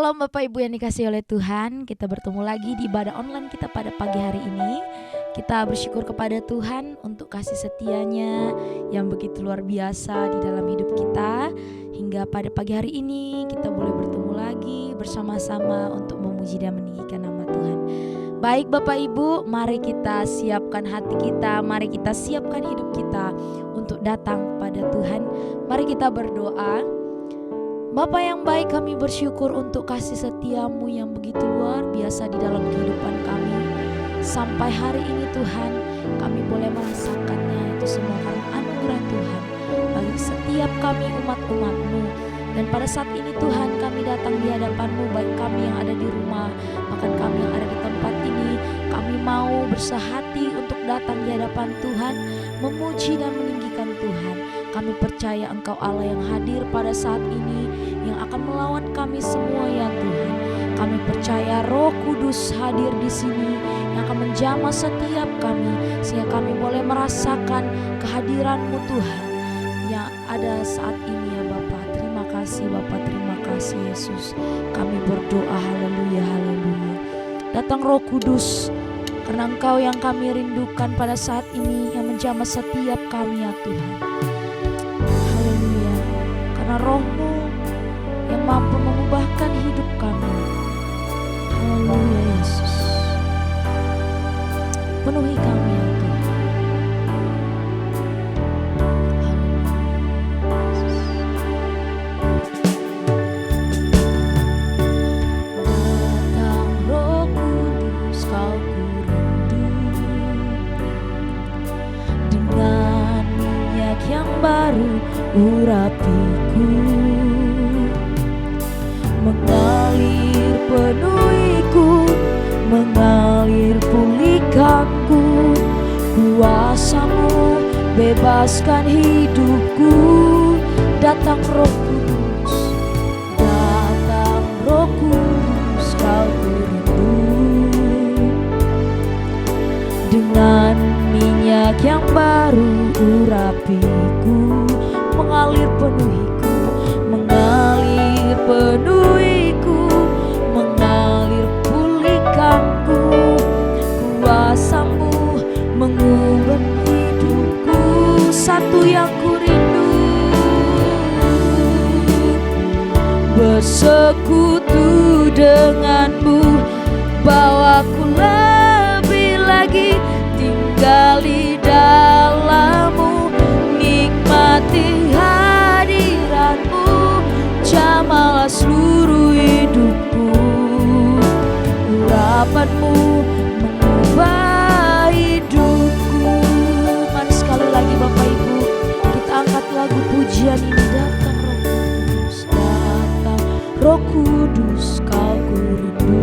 Shalom Bapak Ibu yang dikasihi oleh Tuhan. Kita bertemu lagi di ibadah online kita pada pagi hari ini. Kita bersyukur kepada Tuhan untuk kasih setianya yang begitu luar biasa di dalam hidup kita. Hingga pada pagi hari ini kita boleh bertemu lagi bersama-sama untuk memuji dan meninggikan nama Tuhan. Baik Bapak Ibu, mari kita siapkan hati kita, mari kita siapkan hidup kita untuk datang pada Tuhan. Mari kita berdoa. Bapa yang baik, kami bersyukur untuk kasih setiamu yang begitu luar biasa di dalam kehidupan kami. Sampai hari ini Tuhan, kami boleh merasakannya, itu semua karena anugerah Tuhan bagi setiap kami umat-umat-Mu. Dan pada saat ini Tuhan, kami datang di hadapan-Mu, baik kami yang ada di rumah, bahkan kami yang ada di tempat ini. Kami mau bersahati untuk datang di hadapan Tuhan, memuji dan meninggikan Tuhan. Kami percaya Engkau Allah yang hadir pada saat ini, yang akan melawan kami semua ya Tuhan. Kami percaya Roh Kudus hadir di sini, yang akan menjamah setiap kami, sehingga kami boleh merasakan kehadiran-Mu Tuhan yang ada saat ini ya Bapa. Terima kasih Bapa, terima kasih Yesus. Kami berdoa haleluya, haleluya. Datang Roh Kudus, karena Engkau yang kami rindukan pada saat ini, yang menjamah setiap kami ya Tuhan. Haleluya. Karena Roh-Mu yang mampu mengubahkan hidup kami. Haleluya Yesus. Penuhi kami ya Tuhan. Datang Roh Kudus, Kau kurindu. Dengan minyak yang baru urapiku, mengalir penuhiku, mengalir pulihkanku. Kuasa-Mu bebaskan hidupku. Datang Roh Kudus, datang Roh Kudus, Kau kurindu. Dengan minyak yang baru urapiku, mengalir penuhiku, mengalir penuhiku, mengalir pulihkanku. Kuasa-Mu mengubah hidupku. Satu yang kurindu, bersekutu dengan-Mu, bawaku lebih lagi tinggal di dalam-Mu, nikmati hadirat-Mu, jamahlah seluruh hidupku. Urapan-Mu mengubah hidupku. Mari sekali lagi Bapak Ibu, kita angkat lagu pujian ini. Datang Roh Kudus, datang Roh Kudus, Kau kurindu.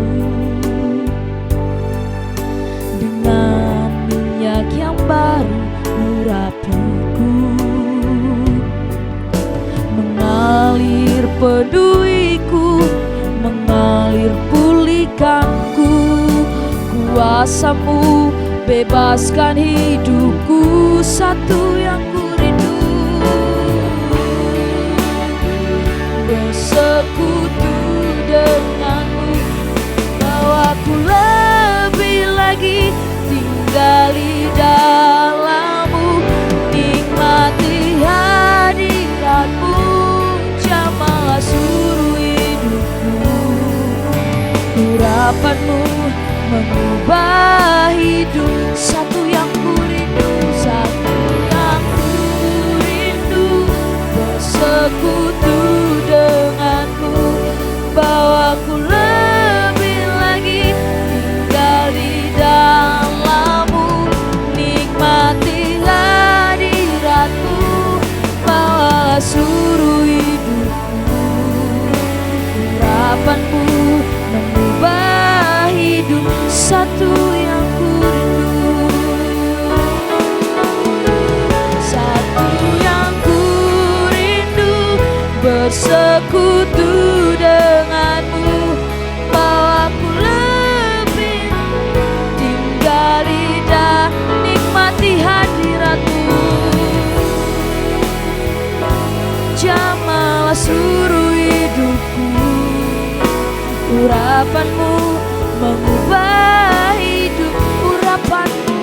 Dengan minyak yang baru urapiku, mengalir penuhiku, mengalir pulihkanku. Kuasa-Mu bebaskan hidupku. Satu yang kurindu, bersekutu dengan-Mu, bawaku lebih lagi tinggal di dalam-Mu, nikmati hadirat-Mu, jamahlah seluruh hidupku. Urapan-Mu mengubah hidup. Satu yang kurindu, satu yang kurindu, bersekutu dengan-Mu, bawaku lebih lagi tinggal di dalam-Mu, nikmati hadirat-Mu, bawalah seluruh hidupku. Urapan-Mu mengubah hidup. Satu yang kurindu, satu yang kurindu, bersekutu dengan-Mu, bawaku lebih tinggal di dalam, nikmati hadirat-Mu, jamahlah seluruh hidupku. urapanmu mengubah hidup, urapanmu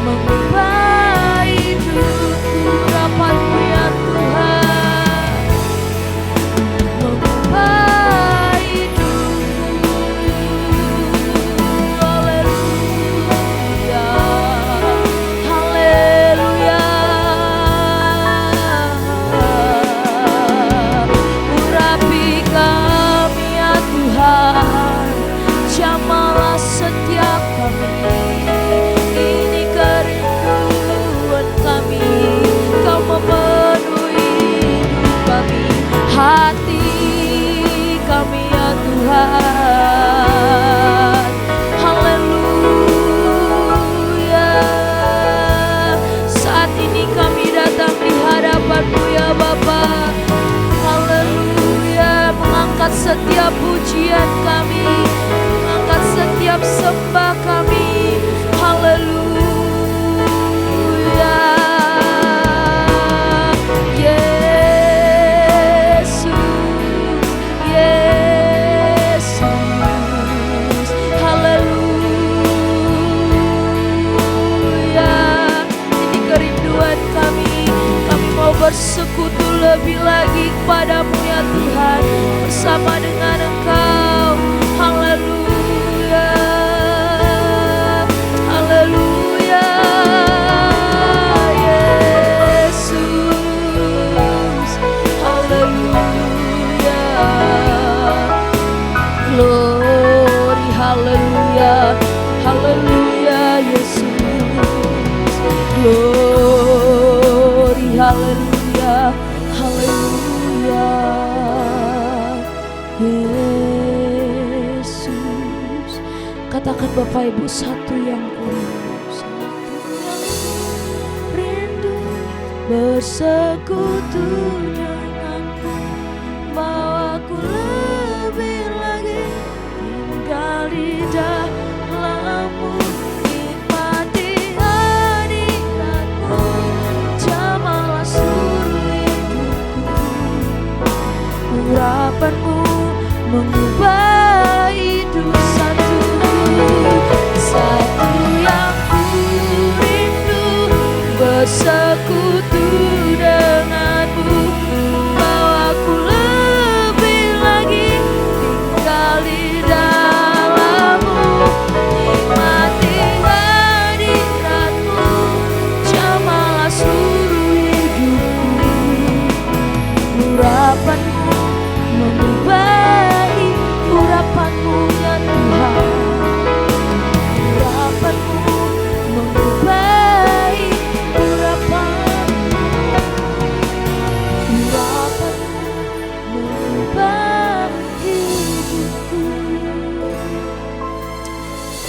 mengubah hidup, urapanmu ya Tuhan mengubah hidupku. Haleluya, haleluya. Urapi kami ya Tuhan, jamalah setiap kami. Ini kerinduan kami, Kau memenuhi hidup kami, hati kami ya Tuhan. Haleluya. Saat ini kami datang di hadapan-Mu ya Bapa. Haleluya. Mengangkat setiap pujian kami, mengangkat setiap sembah kami. Haleluya. Yesus, Yesus. Haleluya. Ini kerinduan kami. Kami mau bersekutu lebih lagi kepadamu ya Tuhan, bersama dengan Engkau. Haleluya, haleluya. Yesus, haleluya. Glory, haleluya, haleluya. Yesus, glory, haleluya, haleluya. Yesus, katakan Bapak Ibu, satu yang rindu bersekutu denganmu, mau aku lebih lagi tinggal di dalammu, nikmati hadiratmu, jamalah seluruh hidupku, urapanmu mengubah hidup. Satu yang ku rindu bersekutu denganmu, mau aku lebih lagi tinggal di dalammu, nikmati hadiratmu, jamalah seluruh hidupku, urapanmu mengubah hidup, urapanmu ya Tuhan, urapanmu mengubah hidup, urapanmu mengubah hidupku.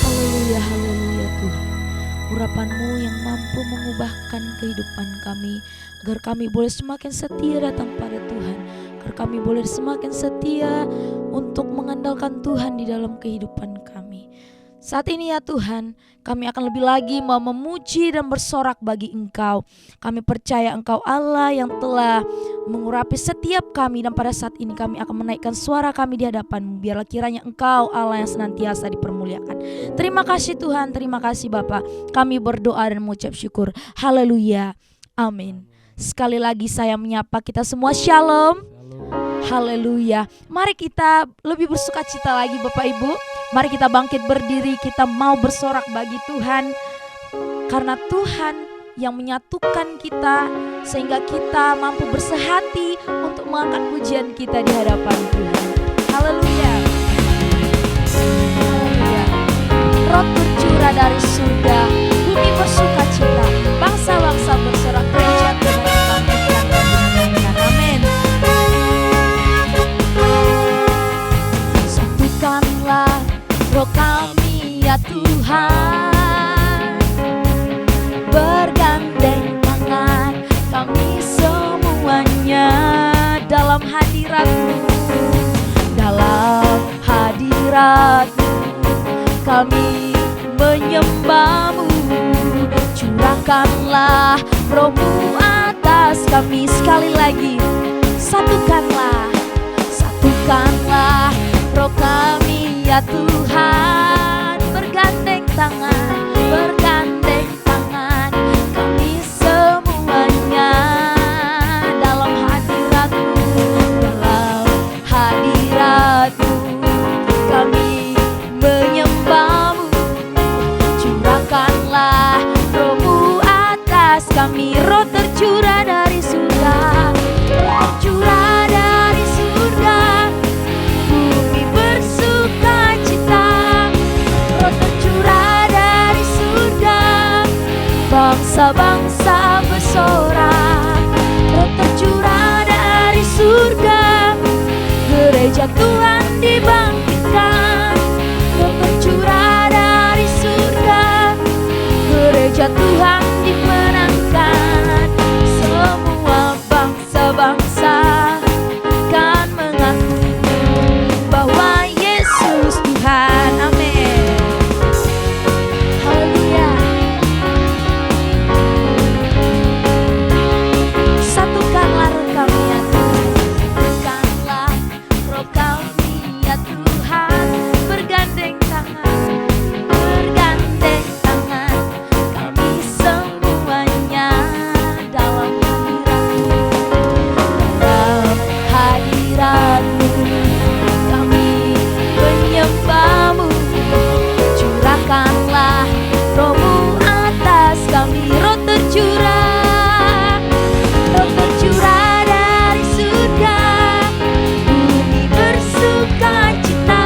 Haleluya, haleluya Tuhan. Urapanmu yang mampu mengubahkan kehidupan kami, agar kami boleh semakin setia datang pada Tuhan, agar kami boleh semakin setia untuk mengandalkan Tuhan di dalam kehidupan kami. Saat ini ya Tuhan, kami akan lebih lagi mau memuji dan bersorak bagi Engkau. Kami percaya Engkau Allah yang telah mengurapi setiap kami, dan pada saat ini kami akan menaikkan suara kami di hadapan-Mu. Biarlah kiranya Engkau Allah yang senantiasa dipermuliakan. Terima kasih Tuhan, terima kasih Bapa. Kami berdoa dan mengucap syukur. Haleluya, amin. Sekali lagi saya menyapa kita semua, shalom. Haleluya. Mari kita lebih bersukacita lagi Bapak Ibu. Mari kita bangkit berdiri, kita mau bersorak bagi Tuhan. Karena Tuhan yang menyatukan kita sehingga kita mampu bersehati untuk mengangkat pujian kita di hadapan Tuhan. Haleluya. Haleluya. Roh tercurah dari surga, bumi bersukacita, bangsa-bangsa bersorak, gereja Tuhan dibangkitkan dan dinyanyikan. Amin. Satukanlah roh kami ya Tuhan, bergandeng tangan kami semuanya dalam hadirat-Mu, dalam hadirat-Mu kami menyembah-Mu. Curahkanlah roh-Mu atas kami. Sekali lagi, satukanlah Curahkanlah roh kami ya Tuhan, bergandeng tangan kami semuanya dalam hadirat-Mu kami menyembah-Mu. Curahkanlah roh-Mu atas kami, roh tercurah dari surga, tercurah dari surga, bumi bersukacita, roh tercurah dari surga, bangsa-bangsa bersorak, roh tercurah dari surga, gereja Tuhan dibangkitkan, roh tercurah dari surga, gereja Tuhan dimenangkan. Semua bangsa-bangsa kan mengaku bahwa Yesus Tuhan. Amin. Haleluya. Satukanlah roh kami ya Tuhan, satukanlah roh kami ya Tuhan, bergandeng tangan kami semuanya dalam hadirat-Mu kami menyembah-Mu. Curahkanlah roh-Mu atas kami, roh tercurah dari surga, bumi bersukacita,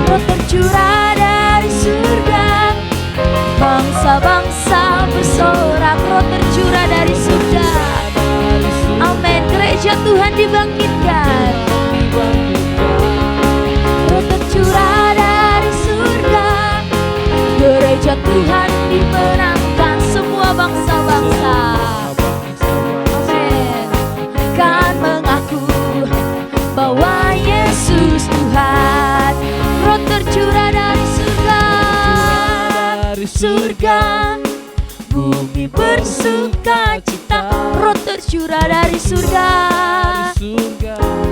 roh tercurah dari surga, bangsa-bangsa bersorak, roh tercurah dari surga. Amin. Gereja Tuhan dibangkitkan, roh tercurah dari surga, gereja Tuhan dimenangkan. Semua bangsa-bangsa, amin, kan mengaku bahwa Yesus Tuhan. Roh tercurah dari surga, bumi bersukacita, roh tercurah dari surga,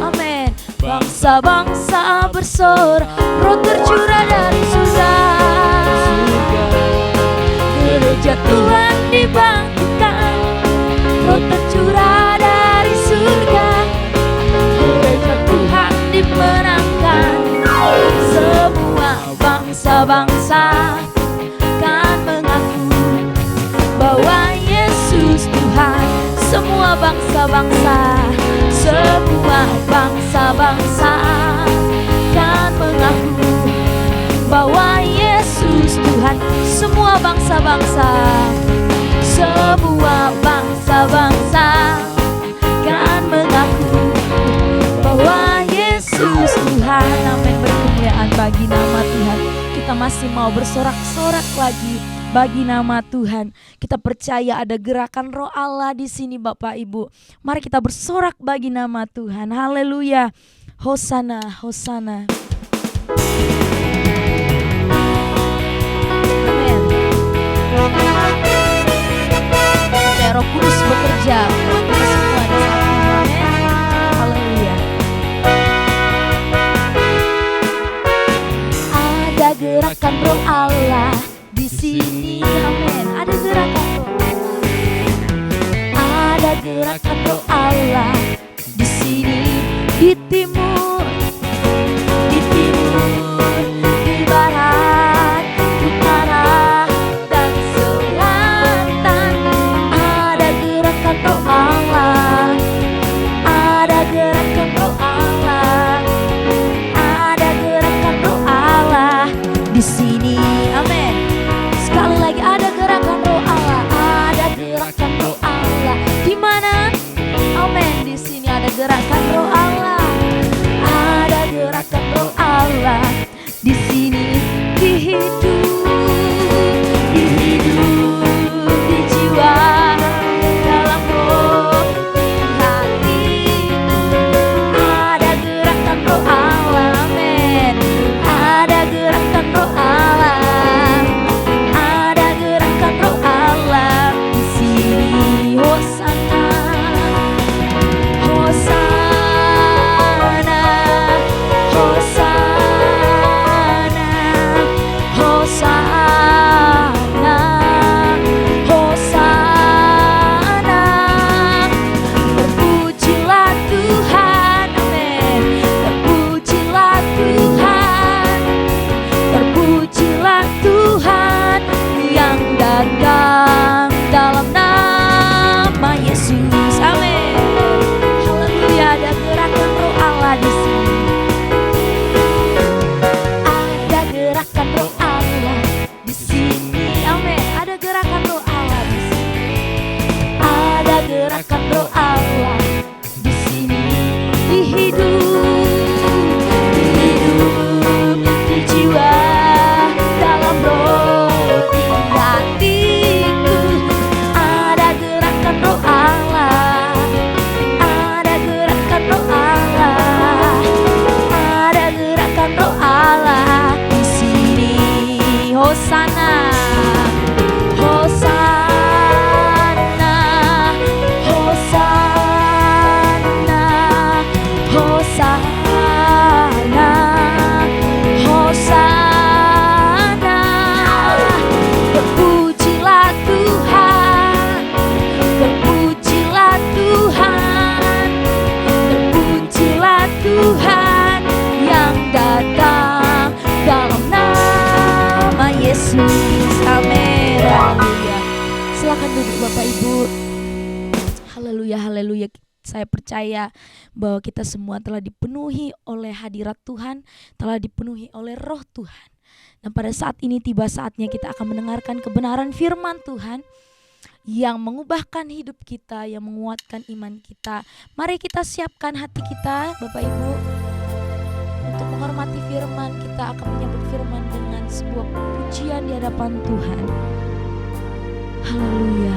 amin, bangsa-bangsa bersorak, roh tercurah dari surga, gereja Tuhan dibangkitkan, roh tercurah dari surga, gereja Tuhan dimenangkan. Semua bangsa-bangsa kan mengaku bahwa Yesus Tuhan. Semua bangsa-bangsa kan mengaku bahwa Yesus Tuhan. Semua bangsa-bangsa kan mengaku bahwa Yesus Tuhan. Amin. Berkemuliaan bagi nama Tuhan. Kita masih mau bersorak-sorak lagi bagi nama Tuhan. Kita percaya ada gerakan Roh Allah di sini Bapak Ibu. Mari kita bersorak bagi nama Tuhan. Haleluya. Hosana, hosana. Amin. Roh Kudus bekerja buat kita semua di saat ini. Amin. Haleluya. Ada gerakan Roh Allah di sini, amin. Ada gerakan Roh Allah. Ada gerakan Roh Allah di sini, di timur, di barat, utara, dan selatan. Ada gerakan Roh Allah. Ada gerakan Roh Allah. Ada gerakan Roh Allah di sini, amin. Sekali lagi, ada gerakan Roh Allah, ada gerakan Roh Allah. Di mana? Amin. Di sini ada gerakan Roh Allah. Silakan duduk Bapak Ibu. Haleluya, haleluya. Saya percaya bahwa kita semua telah dipenuhi oleh hadirat Tuhan, telah dipenuhi oleh roh Tuhan. Dan pada saat ini tiba saatnya kita akan mendengarkan kebenaran firman Tuhan yang mengubahkan hidup kita, yang menguatkan iman kita. Mari kita siapkan hati kita Bapak Ibu untuk menghormati firman. Kita akan menyambut firman dengan sebuah pujian di hadapan Tuhan. Haleluya.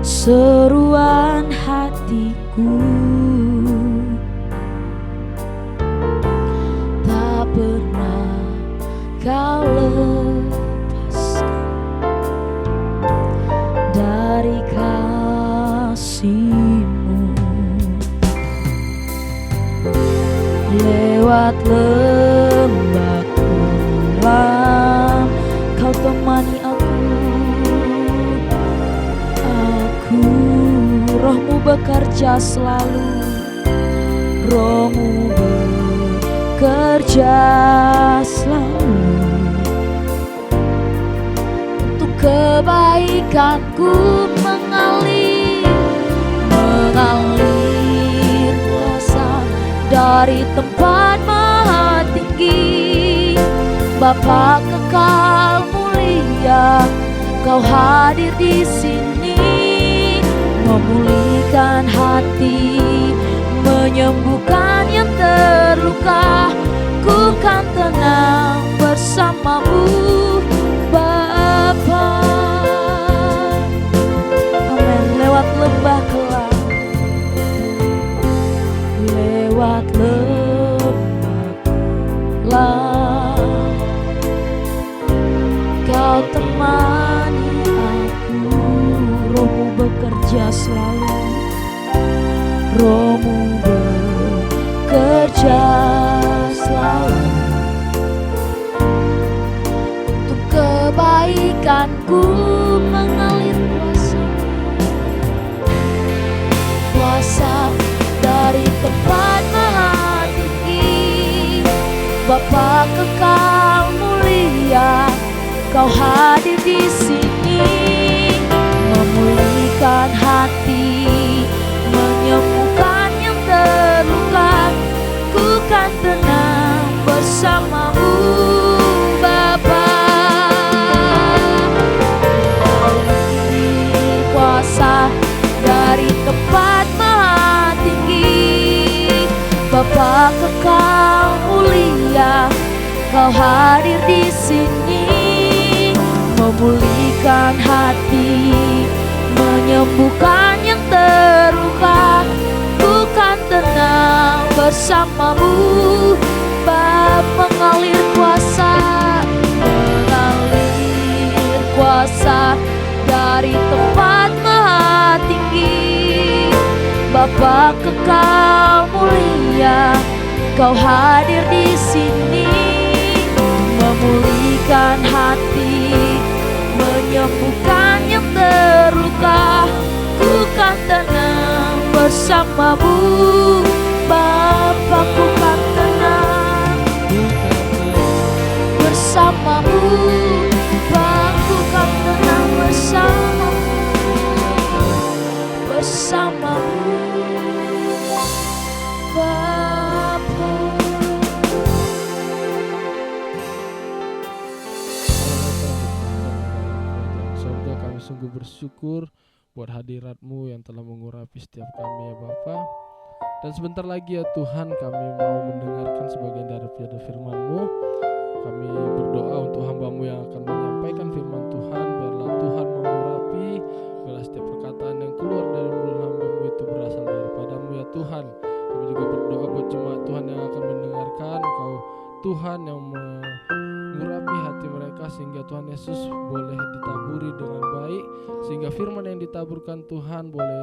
Seruan hatiku, tak pernah kau lepaskan dari kasih-Mu. Lewat lembah kelam Kau temani aku. Roh-Mu bekerja selalu, Roh-Mu bekerja selalu untuk kebaikanku, mengalir kuasa dari tempat maha tinggi. Bapa kekal mulia, Kau hadir di sini, memulihkan hati, menyembuhkan yang terluka. Ku kan tenang bersama-Mu Bapa. Amin. Lewat lembah kelam, lewat lembah kelam, Kau temani aku. Roh-Mu bekerja selalu, Roh-Mu bekerja selalu untuk kebaikanku, mengalir kuasa dari tempat maha tinggi. Bapa kekal mulia, Kau hadir di sini, memulihkan hati, menyembuhkan yang terluka. Ku kan tenang bersama-Mu Bapa. Kuasa dari tempat maha tinggi. Bapa kekal mulia, Kau hadir di sini, memulihkan hati, menyembuhkan yang terluka. Ku kan tenang bersama-Mu Bapa. Mengalir kuasa dari tempat maha tinggi. Bapa kekal mulia, Kau hadir di sini, memulihkan hati, menyembuhkan yang terluka. Ku kan tenang bersama-Mu Bapa. Ku kan tenang bersama-Mu Bapa. Ku kan tenang bersama-Mu Bapa. Kami sungguh bersyukur buat hadirat-Mu yang telah mengurapi setiap kami ya Bapa. Dan sebentar lagi ya Tuhan, kami mau mendengarkan sebagian daripada firman-Mu. Kami berdoa untuk hamba-Mu yang akan menyampaikan firman Tuhan. Biarlah Tuhan mengurapi, biarlah setiap perkataan yang keluar dari mulut hamba-Mu itu berasal daripada-Mu ya Tuhan. Kami juga berdoa buat jemaat Tuhan yang akan mendengarkan. Kau Tuhan yang mengurapi hati mereka sehingga Tuhan Yesus boleh ditaburi dengan baik, sehingga firman yang ditaburkan Tuhan boleh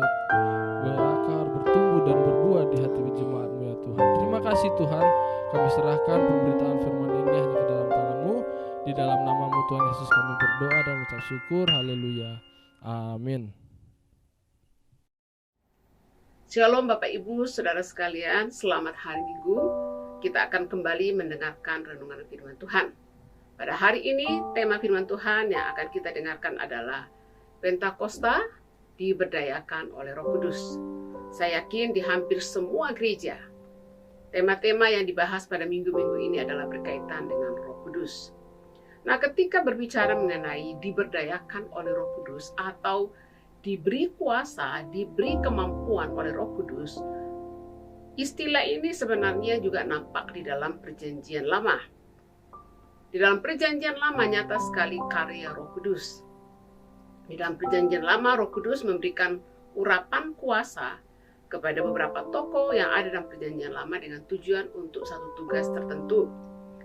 berakar, bertumbuh dan berbuah di hati jemaat-Mu ya Tuhan. Terima kasih Tuhan, kami serahkan pemberitaan firman ini hanya ke dalam tangan-Mu. Di Di dalam namamu Tuhan Yesus kami berdoa dan mengucap syukur. Haleluya. Amin. Shalom Bapak Ibu, Saudara sekalian, selamat hari Minggu. Kita akan kembali mendengarkan renungan firman Tuhan. Pada hari ini, tema firman Tuhan yang akan kita dengarkan adalah Pentakosta diberdayakan oleh Roh Kudus. Saya yakin di hampir semua gereja, tema-tema yang dibahas pada minggu-minggu ini adalah berkaitan dengan Roh Kudus. Nah, ketika berbicara mengenai diberdayakan oleh Roh Kudus atau diberi kuasa, diberi kemampuan oleh Roh Kudus, istilah ini sebenarnya juga nampak di dalam Perjanjian Lama. Di dalam Perjanjian Lama nyata sekali karya Roh Kudus. Di dalam Perjanjian Lama, Roh Kudus memberikan urapan kuasa kepada beberapa tokoh yang ada dalam Perjanjian Lama dengan tujuan untuk satu tugas tertentu.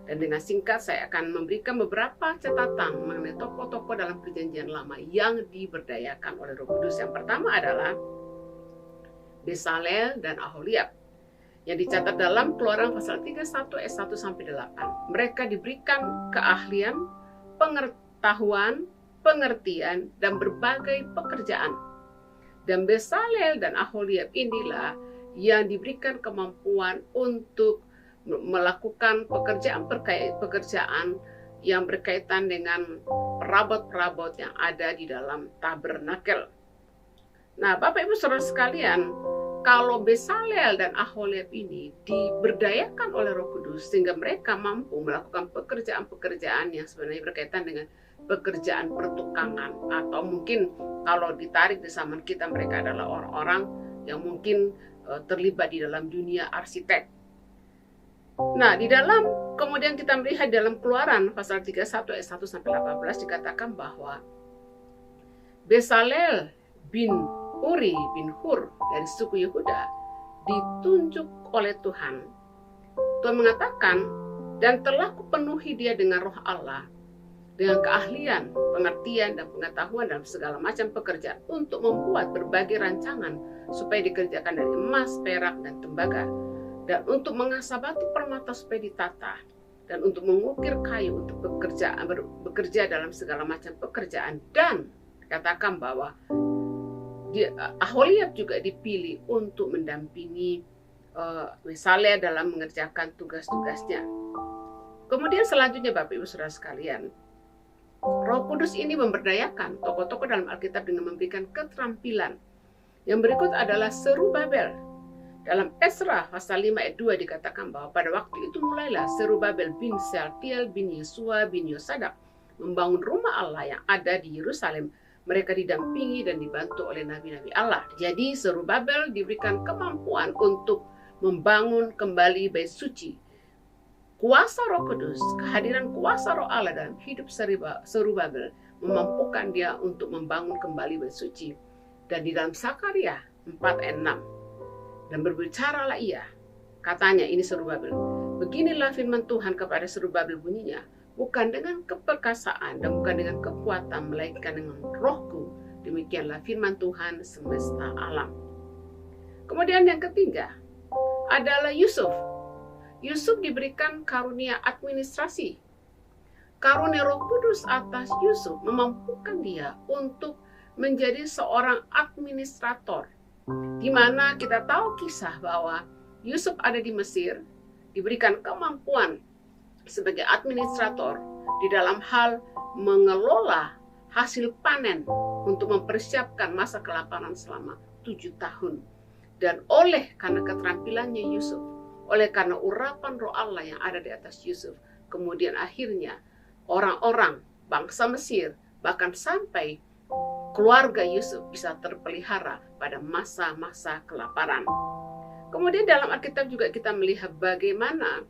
Dan dengan singkat saya akan memberikan beberapa catatan mengenai tokoh-tokoh dalam Perjanjian Lama yang diberdayakan oleh Roh Kudus. Yang pertama adalah Bezalel dan Aholiab, yang dicatat dalam Keluaran pasal 31 ayat 1 sampai 8. Mereka diberikan keahlian, pengetahuan, pengertian, dan berbagai pekerjaan. Dan Bezalel dan Aholiab inilah yang diberikan kemampuan untuk melakukan pekerjaan yang berkaitan dengan perabot-perabot yang ada di dalam tabernakel. Nah, Bapak Ibu Saudara sekalian, kalau Bezalel dan Aholiab ini diberdayakan oleh Roh Kudus sehingga mereka mampu melakukan pekerjaan-pekerjaan yang sebenarnya berkaitan dengan pekerjaan pertukangan, atau mungkin kalau ditarik di zaman kita mereka adalah orang-orang yang mungkin terlibat di dalam dunia arsitek. Nah, di dalam kemudian kita melihat dalam Keluaran pasal 31 ayat 1 sampai 18 dikatakan bahwa Bezalel bin Uri bin Hur dari suku Yehuda ditunjuk oleh Tuhan. Tuhan mengatakan, dan telah kupenuhi dia dengan roh Allah, dengan keahlian, pengertian, dan pengetahuan dalam segala macam pekerjaan untuk membuat berbagai rancangan supaya dikerjakan dari emas, perak, dan tembaga, dan untuk mengasah batu permata supaya ditata, dan untuk mengukir kayu untuk bekerja dalam segala macam pekerjaan. Dan dikatakan bahwa Aholiab juga dipilih untuk mendampingi Bezalel dalam mengerjakan tugas-tugasnya. Kemudian selanjutnya Bapak Ibu Saudara sekalian, Roh Kudus ini memberdayakan tokoh-tokoh dalam Alkitab dengan memberikan keterampilan. Yang berikut adalah Serubabel. Dalam Ezra pasal 5 ayat 2 dikatakan bahwa pada waktu itu mulailah Serubabel bin Sealtiel bin Yesua bin Yosadak membangun rumah Allah yang ada di Yerusalem. Mereka didampingi dan dibantu oleh nabi-nabi Allah. Jadi Serubabel diberikan kemampuan untuk membangun kembali bait suci. Kuasa Roh Kudus, kehadiran kuasa Roh Allah dalam hidup Serubabel memampukan dia untuk membangun kembali bait suci. Dan di dalam Sakaria 4 ayat 6, dan berbicaralah ia, katanya ini Serubabel, beginilah firman Tuhan kepada Serubabel bunyinya, bukan dengan keperkasaan dan bukan dengan kekuatan, melainkan dengan rohku, demikianlah firman Tuhan semesta alam. Kemudian yang ketiga adalah Yusuf. Yusuf diberikan karunia administrasi. Karunia Roh Kudus atas Yusuf memampukan dia untuk menjadi seorang administrator, di mana kita tahu kisah bahwa Yusuf ada di Mesir, diberikan kemampuan sebagai administrator di dalam hal mengelola hasil panen untuk mempersiapkan masa kelaparan selama 7 tahun. Dan karena keterampilannya Yusuf, karena urapan Roh Allah yang ada di atas Yusuf, kemudian akhirnya orang-orang bangsa Mesir, bahkan sampai keluarga Yusuf bisa terpelihara pada masa-masa kelaparan. Kemudian dalam Alkitab juga kita melihat bagaimana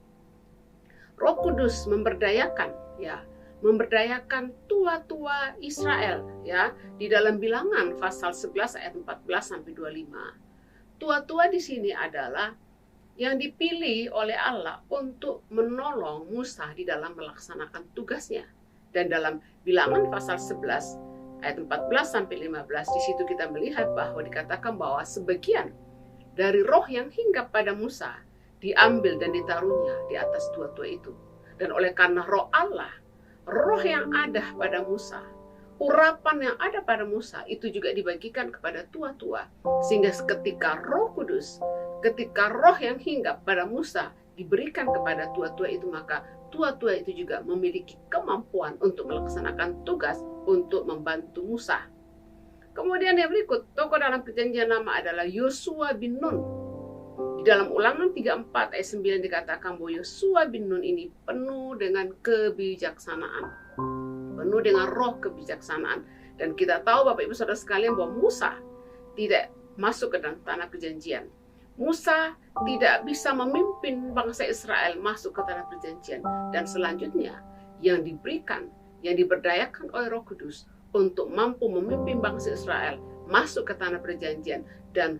Roh Kudus memberdayakan tua-tua Israel di dalam Bilangan pasal 11 ayat 14 sampai 25. Tua-tua di sini adalah yang dipilih oleh Allah untuk menolong Musa di dalam melaksanakan tugasnya. Dan dalam Bilangan pasal 11 ayat 14 sampai 15 di situ kita melihat bahwa dikatakan bahwa sebagian dari roh yang hinggap pada Musa diambil dan ditaruhnya di atas tua-tua itu. Dan oleh karena roh Allah roh yang ada pada Musa, urapan yang ada pada Musa itu juga dibagikan kepada tua-tua, sehingga ketika Roh Kudus, ketika roh yang hinggap pada Musa diberikan kepada tua-tua itu, maka tua-tua itu juga memiliki kemampuan untuk melaksanakan tugas untuk membantu Musa. Kemudian yang berikut, tokoh dalam perjanjian lama adalah Yosua bin Nun. Di dalam Ulangan 34 ayat 9 dikatakan bahwa Yosua bin Nun ini penuh dengan kebijaksanaan, penuh dengan roh kebijaksanaan. Dan kita tahu Bapak Ibu Saudara sekalian bahwa Musa tidak masuk ke dalam tanah perjanjian. Musa tidak bisa memimpin bangsa Israel masuk ke tanah perjanjian. Dan selanjutnya yang diberikan, yang diberdayakan oleh Roh Kudus untuk mampu memimpin bangsa Israel masuk ke tanah perjanjian dan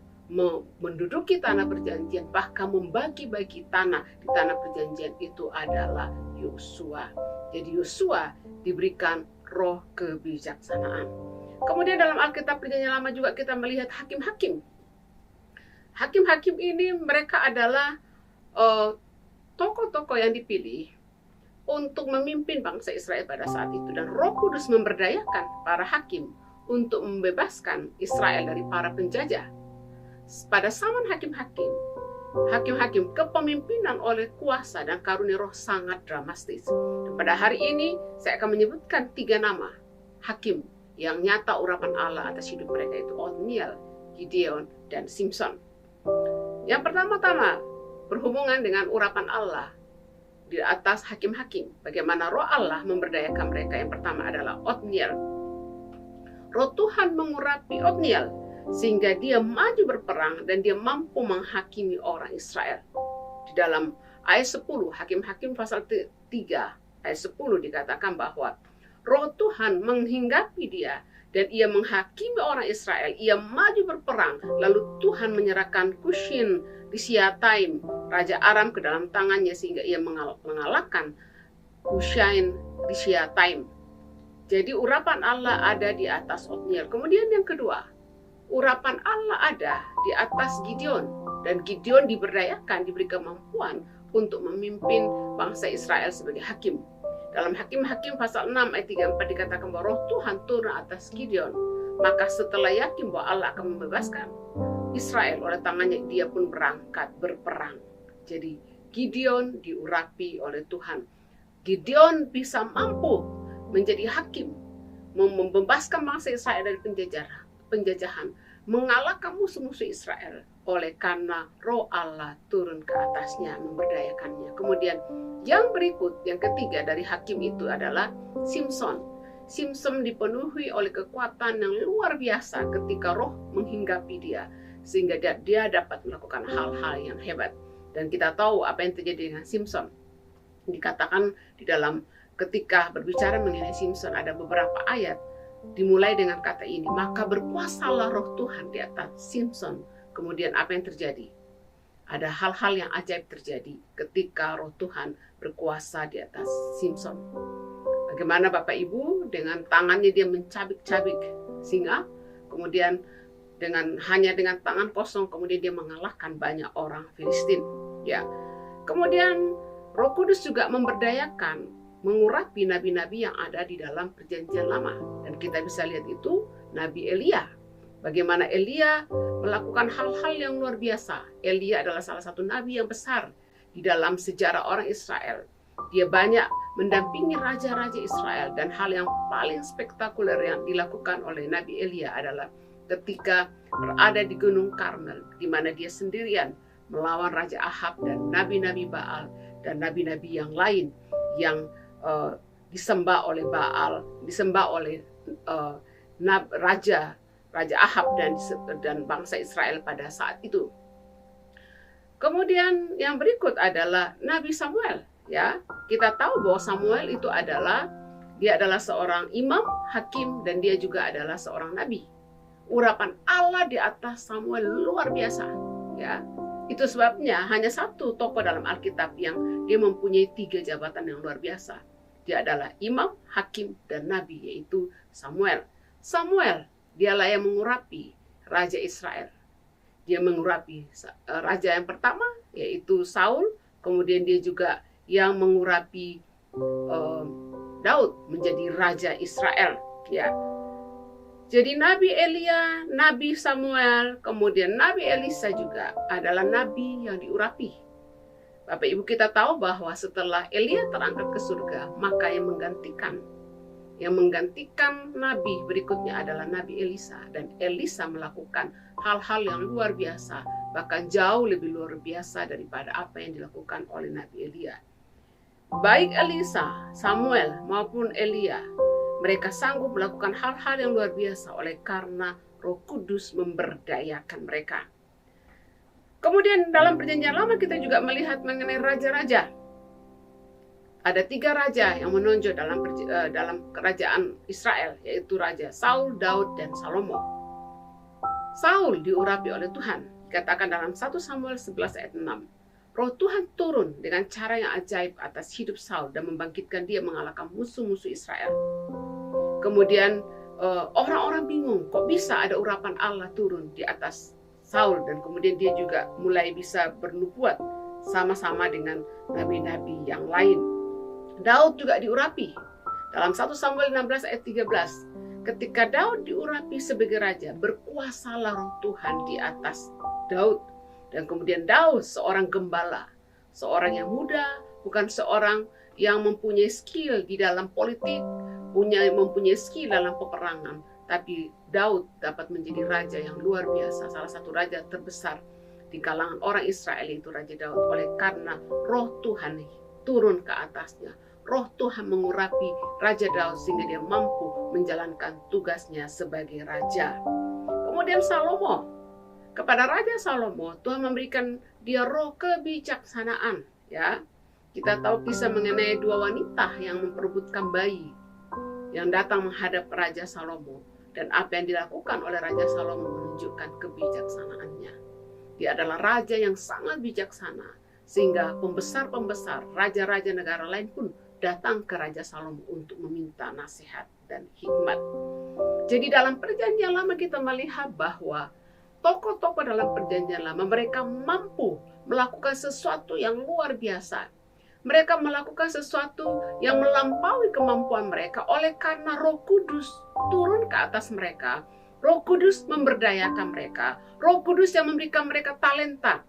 menduduki tanah perjanjian, bahkan membagi-bagi tanah di tanah perjanjian, itu adalah Yosua. Jadi Yosua diberikan roh kebijaksanaan. Kemudian dalam Alkitab Perjanjian Lama juga kita melihat hakim-hakim. Hakim-hakim ini mereka adalah tokoh-tokoh yang dipilih untuk memimpin bangsa Israel pada saat itu. Dan Roh Kudus memberdayakan para hakim untuk membebaskan Israel dari para penjajah. Pada zaman hakim-hakim, kepemimpinan oleh kuasa dan karunia roh sangat dramatis. Dan pada hari ini saya akan menyebutkan 3 nama hakim yang nyata urapan Allah atas hidup mereka, itu Othniel, Gideon, dan Simpson. Yang pertama-tama berhubungan dengan urapan Allah di atas hakim-hakim. Bagaimana roh Allah memberdayakan mereka. Yang pertama adalah Othniel. Roh Tuhan mengurapi Othniel sehingga dia maju berperang dan dia mampu menghakimi orang Israel. Di dalam ayat 10, Hakim-hakim pasal 3 ayat 10 dikatakan bahwa Roh Tuhan menghinggapi dia dan ia menghakimi orang Israel. Ia maju berperang, lalu Tuhan menyerahkan Kushin Rishathaim, Raja Aram, ke dalam tangannya sehingga ia mengalahkan Kushin Rishathaim. Jadi urapan Allah ada di atas Othniel. Kemudian yang kedua, urapan Allah ada di atas Gideon. Dan Gideon diberdayakan, diberi kemampuan untuk memimpin bangsa Israel sebagai hakim. Dalam Hakim-hakim pasal 6 ayat 34 dikatakan bahwa roh Tuhan turun atas Gideon. Maka setelah yakin bahwa Allah akan membebaskan Israel oleh tangannya, dia pun berangkat berperang. Jadi Gideon diurapi oleh Tuhan. Gideon bisa mampu menjadi hakim, membebaskan bangsa Israel dari penjajahan, mengalahkan musuh-musuh Israel oleh karena roh Allah turun ke atasnya, memberdayakannya. Kemudian yang berikut, yang ketiga dari hakim itu adalah Simpson. Simpson dipenuhi oleh kekuatan yang luar biasa ketika roh menghinggapi dia, sehingga dia dapat melakukan hal-hal yang hebat. Dan kita tahu apa yang terjadi dengan Simpson. Dikatakan di dalam ketika berbicara mengenai Simpson ada beberapa ayat dimulai dengan kata ini, maka berkuasalah roh Tuhan di atas Simpson. Kemudian apa yang terjadi? Ada hal-hal yang ajaib terjadi ketika roh Tuhan berkuasa di atas Simpson. Bagaimana Bapak Ibu dengan tangannya dia mencabik-cabik singa, kemudian hanya dengan tangan kosong kemudian dia mengalahkan banyak orang Filistin. Ya. Kemudian Roh Kudus juga memberdayakan, mengurapi nabi-nabi yang ada di dalam perjanjian lama. Dan kita bisa lihat itu Nabi Elia. Bagaimana Elia melakukan hal-hal yang luar biasa. Elia adalah salah satu nabi yang besar di dalam sejarah orang Israel. Dia banyak mendampingi raja-raja Israel. Dan hal yang paling spektakuler yang dilakukan oleh Nabi Elia adalah ketika berada di Gunung Karmel, di mana dia sendirian melawan Raja Ahab dan nabi-nabi Baal dan nabi-nabi yang lain yang disembah oleh Baal, disembah oleh Raja Ahab dan bangsa Israel pada saat itu. Kemudian yang berikut adalah Nabi Samuel. Ya, kita tahu bahwa Samuel itu dia adalah seorang imam, hakim, dan dia juga adalah seorang nabi. Urapan Allah di atas Samuel luar biasa. Ya, itu sebabnya hanya satu tokoh dalam Alkitab yang dia mempunyai 3 jabatan yang luar biasa. Dia adalah imam, hakim, dan nabi, yaitu Samuel. Samuel, dialah yang mengurapi Raja Israel. Dia mengurapi raja yang pertama, yaitu Saul. Kemudian dia juga yang mengurapi Daud menjadi raja Israel, ya. Jadi Nabi Elia, Nabi Samuel, kemudian Nabi Elisa juga adalah nabi yang diurapi. Bapak Ibu, kita tahu bahwa setelah Elia terangkat ke surga, maka yang menggantikan nabi berikutnya adalah Nabi Elisa. Dan Elisa melakukan hal-hal yang luar biasa, bahkan jauh lebih luar biasa daripada apa yang dilakukan oleh Nabi Elia. Baik Elisa, Samuel maupun Elia, mereka sanggup melakukan hal-hal yang luar biasa oleh karena Roh Kudus memberdayakan mereka. Kemudian dalam Perjanjian Lama kita juga melihat mengenai raja-raja. Ada 3 raja yang menonjol dalam kerajaan Israel, yaitu Raja Saul, Daud, dan Salomo. Saul diurapi oleh Tuhan. Dikatakan dalam 1 Samuel 11 ayat 6. Roh Tuhan turun dengan cara yang ajaib atas hidup Saul dan membangkitkan dia mengalahkan musuh-musuh Israel. Kemudian orang-orang bingung, kok bisa ada urapan Allah turun di atas Saul, dan kemudian dia juga mulai bisa bernubuat sama-sama dengan nabi-nabi yang lain. Daud juga diurapi. Dalam 1 Samuel 16 ayat 13, ketika Daud diurapi sebagai raja, berkuasalah Roh Tuhan di atas Daud. Dan kemudian Daud seorang gembala, seorang yang muda, bukan seorang yang mempunyai skill di dalam politik, mempunyai skill dalam peperangan, tapi Daud dapat menjadi raja yang luar biasa, salah satu raja terbesar di kalangan orang Israel, itu Raja Daud, oleh karena Roh Tuhan turun ke atasnya. Roh Tuhan mengurapi Raja Daud sehingga dia mampu menjalankan tugasnya sebagai raja. Kemudian Salomo, kepada Raja Salomo Tuhan memberikan dia roh kebijaksanaan, ya. Kita tahu kisah mengenai 2 wanita yang memperebutkan bayi yang datang menghadap Raja Salomo. Dan apa yang dilakukan oleh Raja Salomo menunjukkan kebijaksanaannya. Dia adalah raja yang sangat bijaksana, sehingga pembesar-pembesar, raja-raja negara lain pun datang ke Raja Salomo untuk meminta nasihat dan hikmat. Jadi dalam Perjanjian Lama kita melihat bahwa tokoh-tokoh dalam Perjanjian Lama mereka mampu melakukan sesuatu yang luar biasa. Mereka melakukan sesuatu yang melampaui kemampuan mereka oleh karena Roh Kudus turun ke atas mereka. Roh Kudus memberdayakan mereka. Roh Kudus yang memberikan mereka talenta.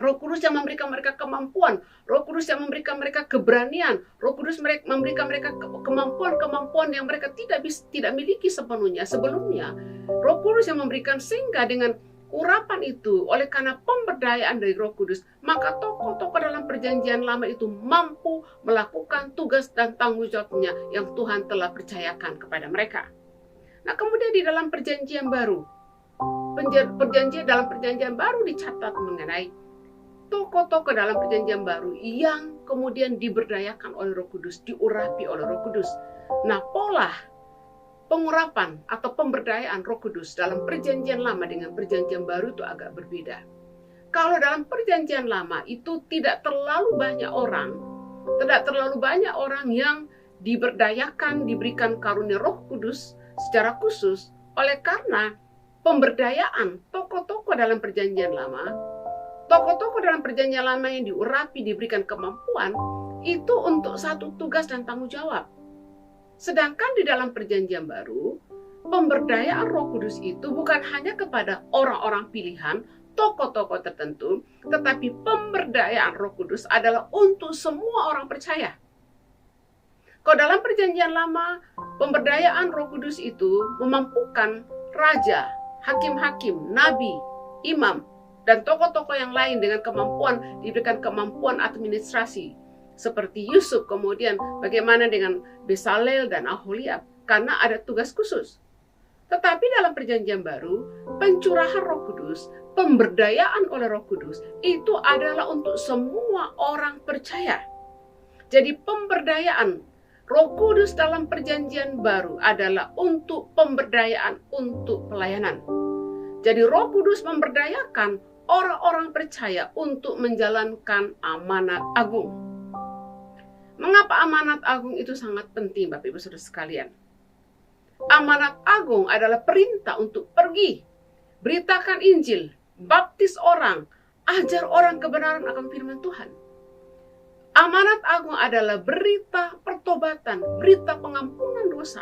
Roh Kudus yang memberikan mereka kemampuan. Roh Kudus yang memberikan mereka keberanian. Roh Kudus memberikan mereka kemampuan-kemampuan yang mereka tidak miliki sepenuhnya sebelumnya. Roh Kudus yang memberikan, sehingga dengan urapan itu, oleh karena pemberdayaan dari Roh Kudus, maka tokoh-tokoh dalam Perjanjian Lama itu mampu melakukan tugas dan tanggung jawabnya yang Tuhan telah percayakan kepada mereka. Nah, kemudian di dalam Perjanjian Baru, dalam Perjanjian Baru dicatat mengenai tokoh-tokoh dalam Perjanjian Baru yang kemudian diberdayakan oleh Roh Kudus, diurapi oleh Roh Kudus. Nah, pola pengurapan atau pemberdayaan Roh Kudus dalam Perjanjian Lama dengan Perjanjian Baru itu agak berbeda. Kalau dalam Perjanjian Lama itu tidak terlalu banyak orang yang diberdayakan, diberikan karunia Roh Kudus secara khusus, oleh karena pemberdayaan tokoh-tokoh dalam Perjanjian Lama, tokoh-tokoh dalam Perjanjian Lama yang diurapi, diberikan kemampuan itu untuk satu tugas dan tanggung jawab. Sedangkan di dalam Perjanjian Baru, pemberdayaan Roh Kudus itu bukan hanya kepada orang-orang pilihan, tokoh-tokoh tertentu, tetapi pemberdayaan Roh Kudus adalah untuk semua orang percaya. Kalau dalam Perjanjian Lama, pemberdayaan Roh Kudus itu memampukan raja, hakim-hakim, nabi, imam, dan tokoh-tokoh yang lain dengan diberikan kemampuan administrasi. Seperti Yusuf, kemudian bagaimana dengan Besalel dan Aholiab, karena ada tugas khusus. Tetapi dalam Perjanjian Baru, pencurahan Roh Kudus, pemberdayaan oleh Roh Kudus, itu adalah untuk semua orang percaya. Jadi pemberdayaan Roh Kudus dalam Perjanjian Baru adalah untuk pemberdayaan untuk pelayanan. Jadi Roh Kudus memberdayakan orang-orang percaya untuk menjalankan amanat agung. Mengapa amanat agung itu sangat penting, Bapak Ibu Saudara sekalian? Amanat agung adalah perintah untuk pergi, beritakan Injil, baptis orang, ajar orang kebenaran akan firman Tuhan. Amanat agung adalah berita pertobatan, berita pengampunan dosa.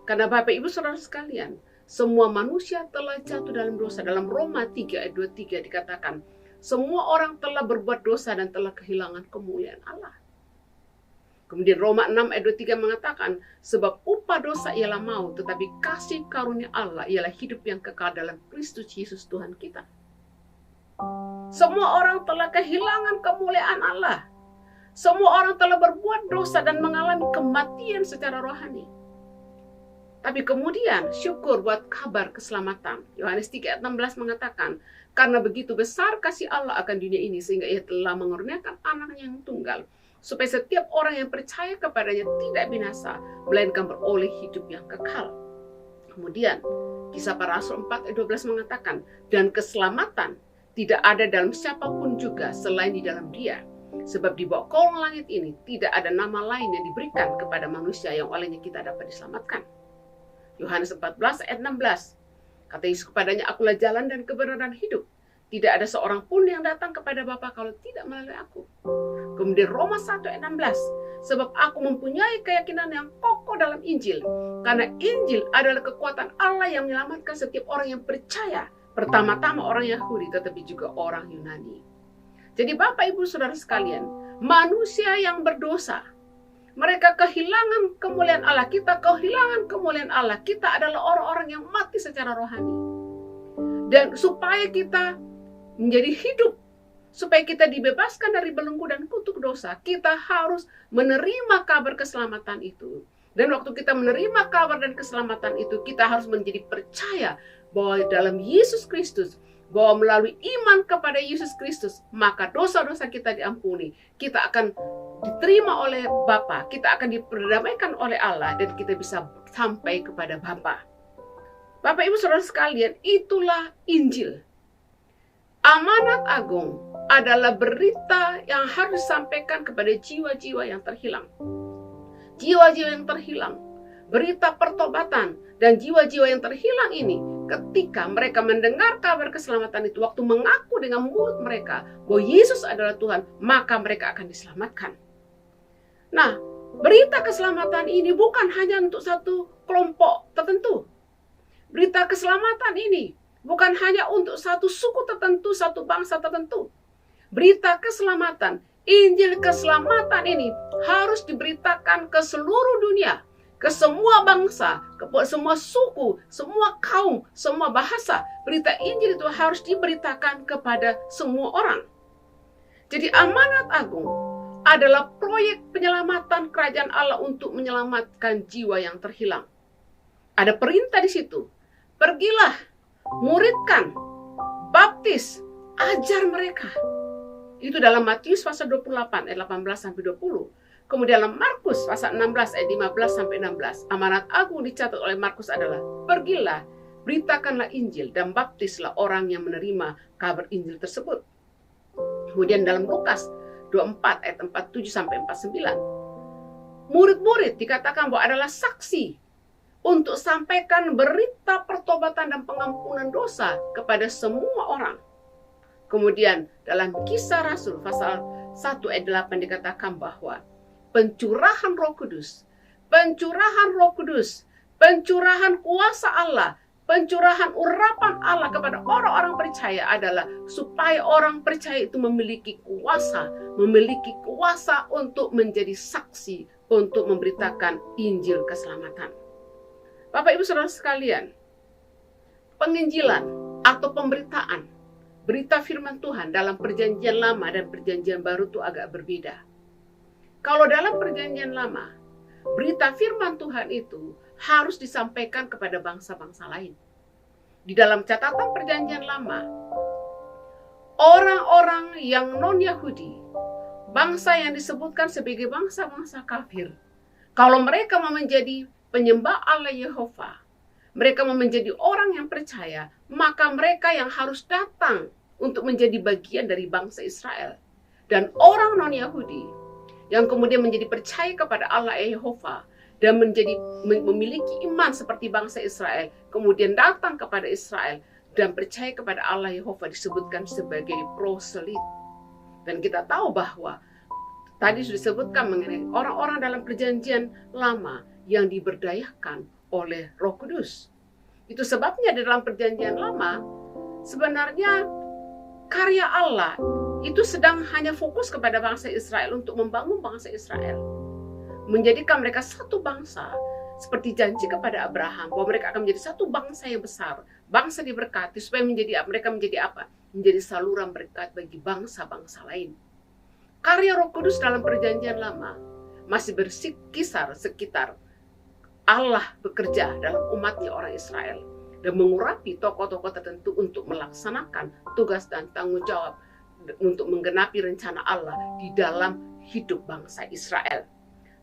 Karena Bapak Ibu Saudara sekalian, semua manusia telah jatuh dalam dosa. Dalam Roma 3 ayat 23 dikatakan, semua orang telah berbuat dosa dan telah kehilangan kemuliaan Allah. Kemudian Roma 6 ayat 23 mengatakan, sebab upah dosa ialah maut, tetapi kasih karunia Allah ialah hidup yang kekal dalam Kristus Yesus Tuhan kita. Semua orang telah kehilangan kemuliaan Allah. Semua orang telah berbuat dosa dan mengalami kematian secara rohani. Tapi kemudian syukur buat kabar keselamatan. Yohanes 3 ayat 16 mengatakan, karena begitu besar kasih Allah akan dunia ini sehingga ia telah mengurniakan anaknya yang tunggal, supaya setiap orang yang percaya kepadanya tidak binasa, melainkan beroleh hidup yang kekal. Kemudian Kisah Para Rasul 4 ayat 12 mengatakan, dan keselamatan tidak ada dalam siapapun juga selain di dalam Dia. Sebab di bawah kolong langit ini tidak ada nama lain yang diberikan kepada manusia yang olehnya kita dapat diselamatkan. Yohanes 14 ayat 16. Kata Yesus kepadanya, akulah jalan dan kebenaran hidup. Tidak ada seorang pun yang datang kepada Bapa kalau tidak melalui aku. Kemudian Roma 1 ayat 16. Sebab aku mempunyai keyakinan yang kokoh dalam Injil. Karena Injil adalah kekuatan Allah yang menyelamatkan setiap orang yang percaya. Pertama-tama orang Yahudi tetapi juga orang Yunani. Jadi Bapak Ibu Saudara sekalian, manusia yang berdosa, mereka kehilangan kemuliaan Allah. Kita kehilangan kemuliaan Allah. Kita adalah orang-orang yang mati secara rohani. Dan supaya kita menjadi hidup, supaya kita dibebaskan dari belenggu dan kutuk dosa, kita harus menerima kabar keselamatan itu. Dan waktu kita menerima kabar dan keselamatan itu, kita harus menjadi percaya bahwa dalam Yesus Kristus, bahwa melalui iman kepada Yesus Kristus, maka dosa-dosa kita diampuni. Kita akan diterima oleh Bapa, kita akan diperdamaikan oleh Allah, dan kita bisa sampai kepada Bapa. Bapak Ibu Saudara sekalian, itulah Injil. Amanat agung adalah berita yang harus disampaikan kepada jiwa-jiwa yang terhilang. Jiwa-jiwa yang terhilang, berita pertobatan, dan jiwa-jiwa yang terhilang ini, ketika mereka mendengar kabar keselamatan itu, waktu mengaku dengan mulut mereka bahwa Yesus adalah Tuhan, maka mereka akan diselamatkan. Nah, berita keselamatan ini bukan hanya untuk satu kelompok tertentu. Berita keselamatan ini bukan hanya untuk satu suku tertentu, satu bangsa tertentu. Berita keselamatan, Injil keselamatan ini harus diberitakan ke seluruh dunia, ke semua bangsa, ke semua suku, semua kaum, semua bahasa. Berita Injil itu harus diberitakan kepada semua orang. Jadi amanat agung adalah proyek penyelamatan kerajaan Allah untuk menyelamatkan jiwa yang terhilang. Ada perintah di situ. Pergilah, muridkan, baptis, ajar mereka. Itu dalam Matius pasal 28 ayat 18 sampai 20. Kemudian dalam Markus pasal 16 ayat 15 sampai 16, amanat agung dicatat oleh Markus adalah, pergilah, beritakanlah Injil dan baptislah orang yang menerima kabar Injil tersebut. Kemudian dalam Lukas 24 ayat 47 sampai 49, murid-murid dikatakan bahwa adalah saksi untuk sampaikan berita pertobatan dan pengampunan dosa kepada semua orang. Kemudian dalam Kisah Rasul pasal 1 ayat 8 dikatakan bahwa pencurahan Roh Kudus, pencurahan kuasa Allah, pencurahan urapan Allah kepada orang-orang percaya adalah supaya orang percaya itu memiliki kuasa untuk menjadi saksi untuk memberitakan Injil keselamatan. Bapak Ibu Saudara sekalian, penginjilan atau pemberitaan berita firman Tuhan dalam perjanjian lama dan perjanjian baru itu agak berbeda. Kalau dalam perjanjian lama, berita firman Tuhan itu harus disampaikan kepada bangsa-bangsa lain. Di dalam catatan perjanjian lama, orang-orang yang non-Yahudi, bangsa yang disebutkan sebagai bangsa-bangsa kafir, kalau mereka mau menjadi penyembah Allah Yehova, mereka mau menjadi orang yang percaya, maka mereka yang harus datang untuk menjadi bagian dari bangsa Israel. Dan orang non-Yahudi yang kemudian menjadi percaya kepada Allah Yehova dan memiliki iman seperti bangsa Israel, kemudian datang kepada Israel dan percaya kepada Allah Yehova disebutkan sebagai proselit. Dan kita tahu bahwa Tadi sudah disebutkan mengenai orang-orang dalam perjanjian lama yang diberdayakan oleh Roh Kudus. Itu sebabnya di dalam perjanjian lama sebenarnya karya Allah itu sedang hanya fokus kepada bangsa Israel untuk membangun bangsa Israel, menjadikan mereka satu bangsa, seperti janji kepada Abraham bahwa mereka akan menjadi satu bangsa yang besar, bangsa diberkati, supaya mereka menjadi apa? Menjadi saluran berkat bagi bangsa-bangsa lain. Karya Roh Kudus dalam perjanjian lama masih berkisar sekitar Allah bekerja dalam umatnya orang Israel dan mengurapi tokoh-tokoh tertentu untuk melaksanakan tugas dan tanggung jawab untuk menggenapi rencana Allah di dalam hidup bangsa Israel.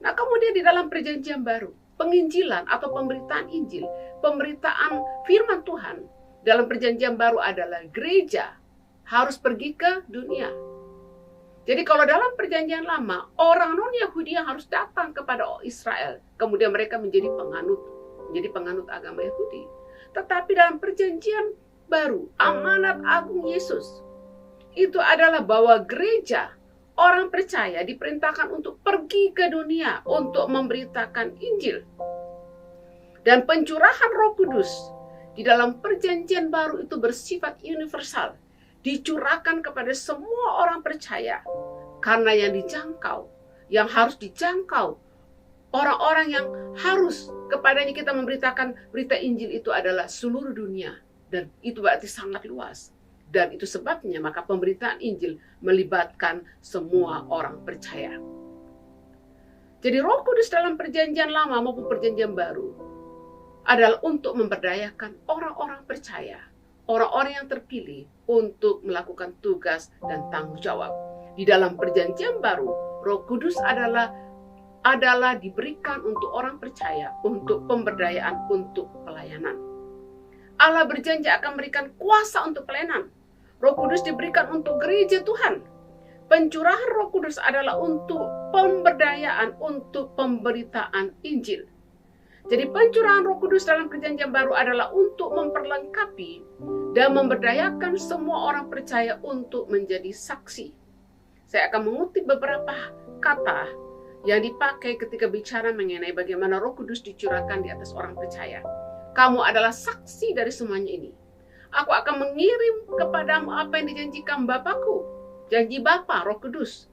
Nah, kemudian di dalam perjanjian baru, penginjilan atau pemberitaan Injil, pemberitaan firman Tuhan dalam perjanjian baru adalah gereja harus pergi ke dunia. Jadi kalau dalam perjanjian lama, orang non-Yahudi yang harus datang kepada Israel, kemudian mereka menjadi penganut agama Yahudi. Tetapi dalam perjanjian baru, amanat agung Yesus itu adalah bahwa gereja, orang percaya diperintahkan untuk pergi ke dunia untuk memberitakan Injil. Dan pencurahan Roh Kudus di dalam perjanjian baru itu bersifat universal, dicurahkan kepada semua orang percaya, karena yang harus dijangkau, orang-orang yang harus kepadanya kita memberitakan berita Injil itu adalah seluruh dunia, dan itu berarti sangat luas. Dan itu sebabnya maka pemberitaan Injil melibatkan semua orang percaya. Jadi Roh Kudus dalam perjanjian lama maupun perjanjian baru adalah untuk memberdayakan orang-orang percaya, orang-orang yang terpilih untuk melakukan tugas dan tanggung jawab. Di dalam perjanjian baru, Roh Kudus adalah diberikan untuk orang percaya, untuk pemberdayaan, untuk pelayanan. Allah berjanji akan memberikan kuasa untuk pelayanan. Roh Kudus diberikan untuk gereja Tuhan. Pencurahan Roh Kudus adalah untuk pemberdayaan, untuk pemberitaan Injil. Jadi pencurahan Roh Kudus dalam perjanjian baru adalah untuk memperlengkapi dan memberdayakan semua orang percaya untuk menjadi saksi. Saya akan mengutip beberapa kata yang dipakai ketika bicara mengenai bagaimana Roh Kudus dicurahkan di atas orang percaya. Kamu adalah saksi dari semuanya ini. Aku akan mengirim kepadamu apa yang dijanjikan Bapakku. Janji Bapa, Roh Kudus.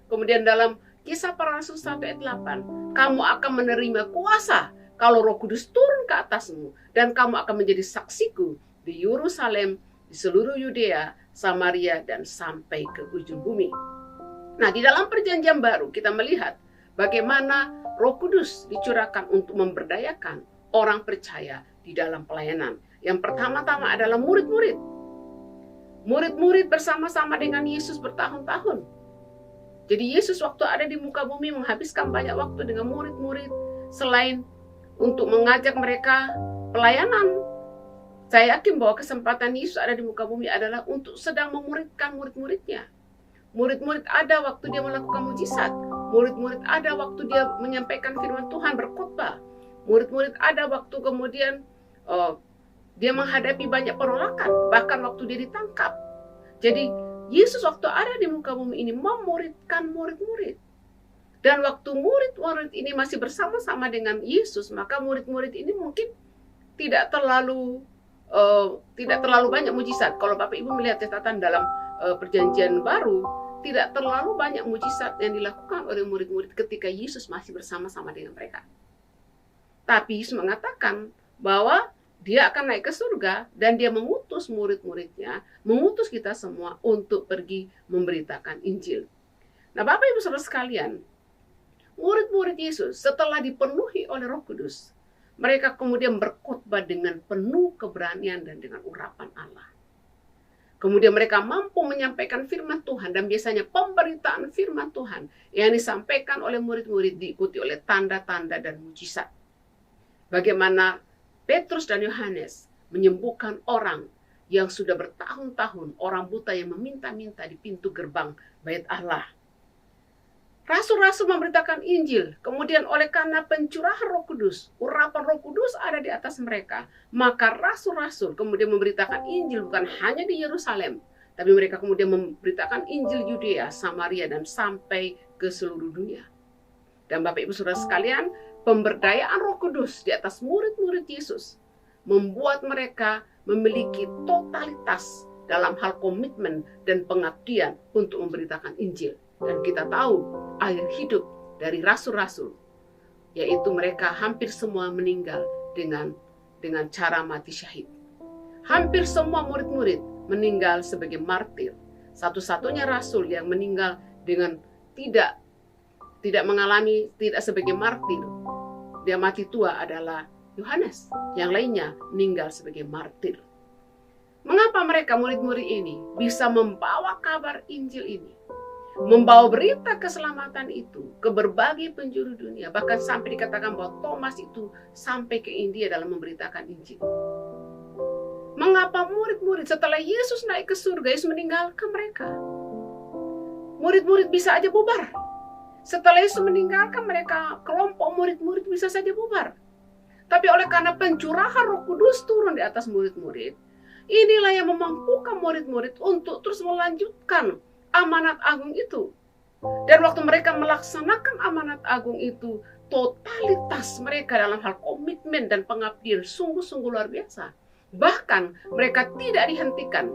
Kemudian dalam Kisah Para Rasul 1 ayat 8, kamu akan menerima kuasa kalau Roh Kudus turun ke atasmu, dan kamu akan menjadi saksiku di Yerusalem, di seluruh Yudea, Samaria, dan sampai ke ujung bumi. Nah, di dalam perjanjian baru kita melihat bagaimana Roh Kudus dicurahkan untuk memberdayakan orang percaya di dalam pelayanan. Yang pertama-tama adalah murid-murid. Murid-murid bersama-sama dengan Yesus bertahun-tahun. Jadi Yesus waktu ada di muka bumi menghabiskan banyak waktu dengan murid-murid. Selain untuk mengajak mereka pelayanan, saya yakin bahwa kesempatan Yesus ada di muka bumi adalah untuk sedang memuridkan murid-muridnya. Murid-murid ada waktu dia melakukan mujizat. Murid-murid ada waktu dia menyampaikan firman Tuhan, berkhotbah. Murid-murid ada waktu kemudian dia menghadapi banyak penolakan, bahkan waktu dia ditangkap. Jadi Yesus waktu ada di muka bumi ini memuridkan murid-murid. Dan waktu murid-murid ini masih bersama-sama dengan Yesus, maka murid-murid ini mungkin tidak terlalu banyak mujizat. Kalau Bapak Ibu melihat catatan dalam perjanjian baru, tidak terlalu banyak mujizat yang dilakukan oleh murid-murid ketika Yesus masih bersama-sama dengan mereka. Tapi Yesus mengatakan bahwa dia akan naik ke surga dan dia mengutus murid-muridnya, mengutus kita semua untuk pergi memberitakan Injil. Nah, Bapak Ibu Saudara sekalian, murid-murid Yesus setelah dipenuhi oleh Roh Kudus, mereka kemudian berkhotbah dengan penuh keberanian dan dengan urapan Allah. Kemudian mereka mampu menyampaikan firman Tuhan, dan biasanya pemberitaan firman Tuhan yang disampaikan oleh murid-murid diikuti oleh tanda-tanda dan mujizat. Bagaimana Petrus dan Yohanes menyembuhkan orang yang sudah bertahun-tahun, orang buta yang meminta-minta di pintu gerbang Bait Allah. Rasul-rasul memberitakan Injil, kemudian oleh karena pencurahan Roh Kudus, urapan Roh Kudus ada di atas mereka, maka rasul-rasul kemudian memberitakan Injil bukan hanya di Yerusalem, tapi mereka kemudian memberitakan Injil Yudea, Samaria, dan sampai ke ke seluruh dunia. Dan Bapak Ibu Saudara sekalian, pemberdayaan Roh Kudus di atas murid-murid Yesus membuat mereka memiliki totalitas dalam hal komitmen dan pengabdian untuk memberitakan Injil. Dan kita tahu akhir hidup dari rasul-rasul, yaitu mereka hampir semua meninggal dengan cara mati syahid. Hampir semua murid-murid meninggal sebagai martir. Satu-satunya rasul yang meninggal dengan tidak sebagai martir, dia mati tua, adalah Yohanes. Yang lainnya meninggal sebagai martir. Mengapa mereka murid-murid ini bisa membawa kabar Injil ini, membawa berita keselamatan itu ke berbagai penjuru dunia, bahkan sampai dikatakan bahwa Thomas itu sampai ke India dalam memberitakan Injil? Mengapa murid-murid setelah Yesus naik ke surga, Yesus meninggalkan mereka? Murid-murid bisa aja bubar. Setelah Yesus meninggalkan mereka, kelompok murid-murid bisa saja bubar. Tapi oleh karena pencurahan Roh Kudus turun di atas murid-murid, inilah yang memampukan murid-murid untuk terus melanjutkan amanat agung itu. Dan waktu mereka melaksanakan amanat agung itu, totalitas mereka dalam hal komitmen dan pengabdian sungguh-sungguh luar biasa. Bahkan mereka tidak dihentikan.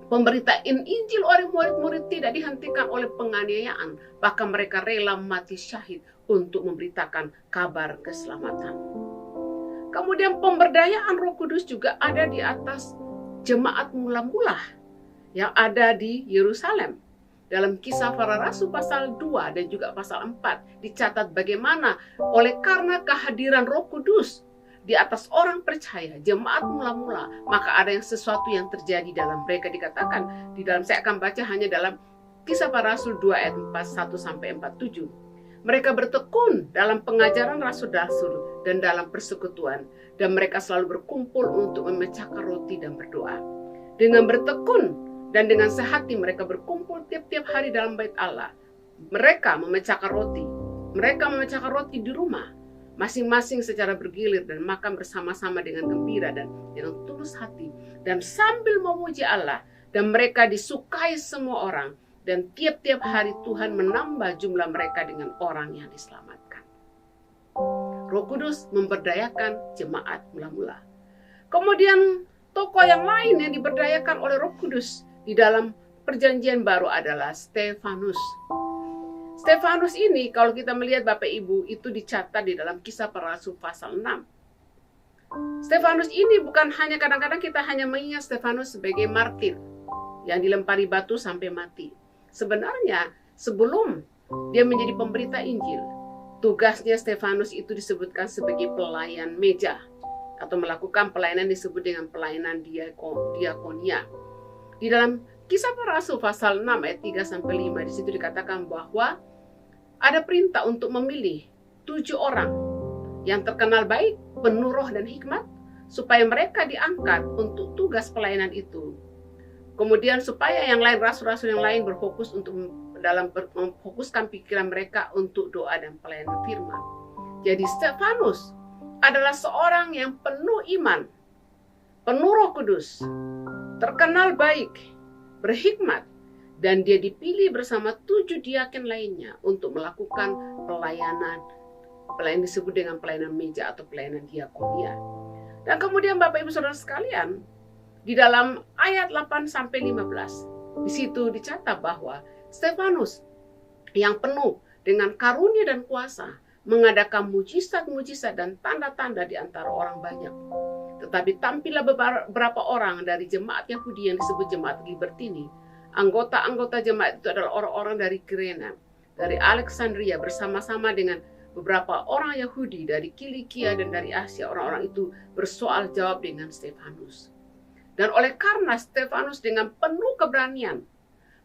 Pemberitaan Injil oleh murid-murid tidak dihentikan oleh penganiayaan. Bahkan mereka rela mati syahid untuk memberitakan kabar keselamatan. Kemudian pemberdayaan Roh Kudus juga ada di atas jemaat mula-mula yang ada di Yerusalem. Dalam Kisah Para Rasul pasal 2 dan juga pasal 4 dicatat bagaimana oleh karena kehadiran Roh Kudus di atas orang percaya, jemaat mula-mula, maka ada yang sesuatu yang terjadi dalam mereka. Dikatakan di dalam, saya akan baca hanya dalam Kisah Para Rasul 2 ayat 41-47. Mereka bertekun dalam pengajaran rasul-rasul dan dalam persekutuan, dan mereka selalu berkumpul untuk memecahkan roti dan berdoa. Dengan bertekun dan dengan sehati mereka berkumpul tiap-tiap hari dalam bait Allah. Mereka memecahkan roti. Mereka memecahkan roti di rumah, masing-masing secara bergilir, dan makan bersama-sama dengan gembira dan dengan tulus hati, dan sambil memuji Allah. Dan mereka disukai semua orang, dan tiap-tiap hari Tuhan menambah jumlah mereka dengan orang yang diselamatkan. Roh Kudus memberdayakan jemaat mula-mula. Kemudian tokoh yang lain yang diberdayakan oleh Roh Kudus di dalam Perjanjian Baru adalah Stefanus. Stefanus ini kalau kita melihat Bapak Ibu itu dicatat di dalam Kisah Para Rasul pasal 6. Stefanus ini bukan hanya, kadang-kadang kita hanya mengingat Stefanus sebagai martir yang dilempari batu sampai mati. Sebenarnya sebelum dia menjadi pemberita Injil, tugasnya Stefanus itu disebutkan sebagai pelayan meja atau melakukan pelayanan disebut dengan pelayanan diakonia. Di dalam Kisah Para Rasul pasal 6 ayat 3-5 di situ dikatakan bahwa ada perintah untuk memilih 7 orang yang terkenal baik, penuh roh dan hikmat, supaya mereka diangkat untuk tugas pelayanan itu. Kemudian supaya yang lain, rasul-rasul yang lain berfokus untuk memfokuskan pikiran mereka untuk doa dan pelayanan firman. Jadi Stefanus adalah seorang yang penuh iman, penuh Roh Kudus, terkenal baik, berhikmat, dan dia dipilih bersama 7 diaken lainnya untuk melakukan pelayanan disebut dengan pelayanan meja atau pelayanan diakonia. Dan kemudian Bapak Ibu Saudara sekalian, di dalam ayat 8-15 di situ dicatat bahwa Stefanus yang penuh dengan karunia dan kuasa mengadakan mujizat-mujizat dan tanda-tanda di antara orang banyak. Tetapi tampillah beberapa orang dari jemaat Yahudi yang disebut jemaat Gibertini. Anggota-anggota jemaat itu adalah orang-orang dari Kirene, dari Alexandria, bersama-sama dengan beberapa orang Yahudi dari Kilikia dan dari Asia. Orang-orang itu bersoal jawab dengan Stefanus. Dan oleh karena Stefanus dengan penuh keberanian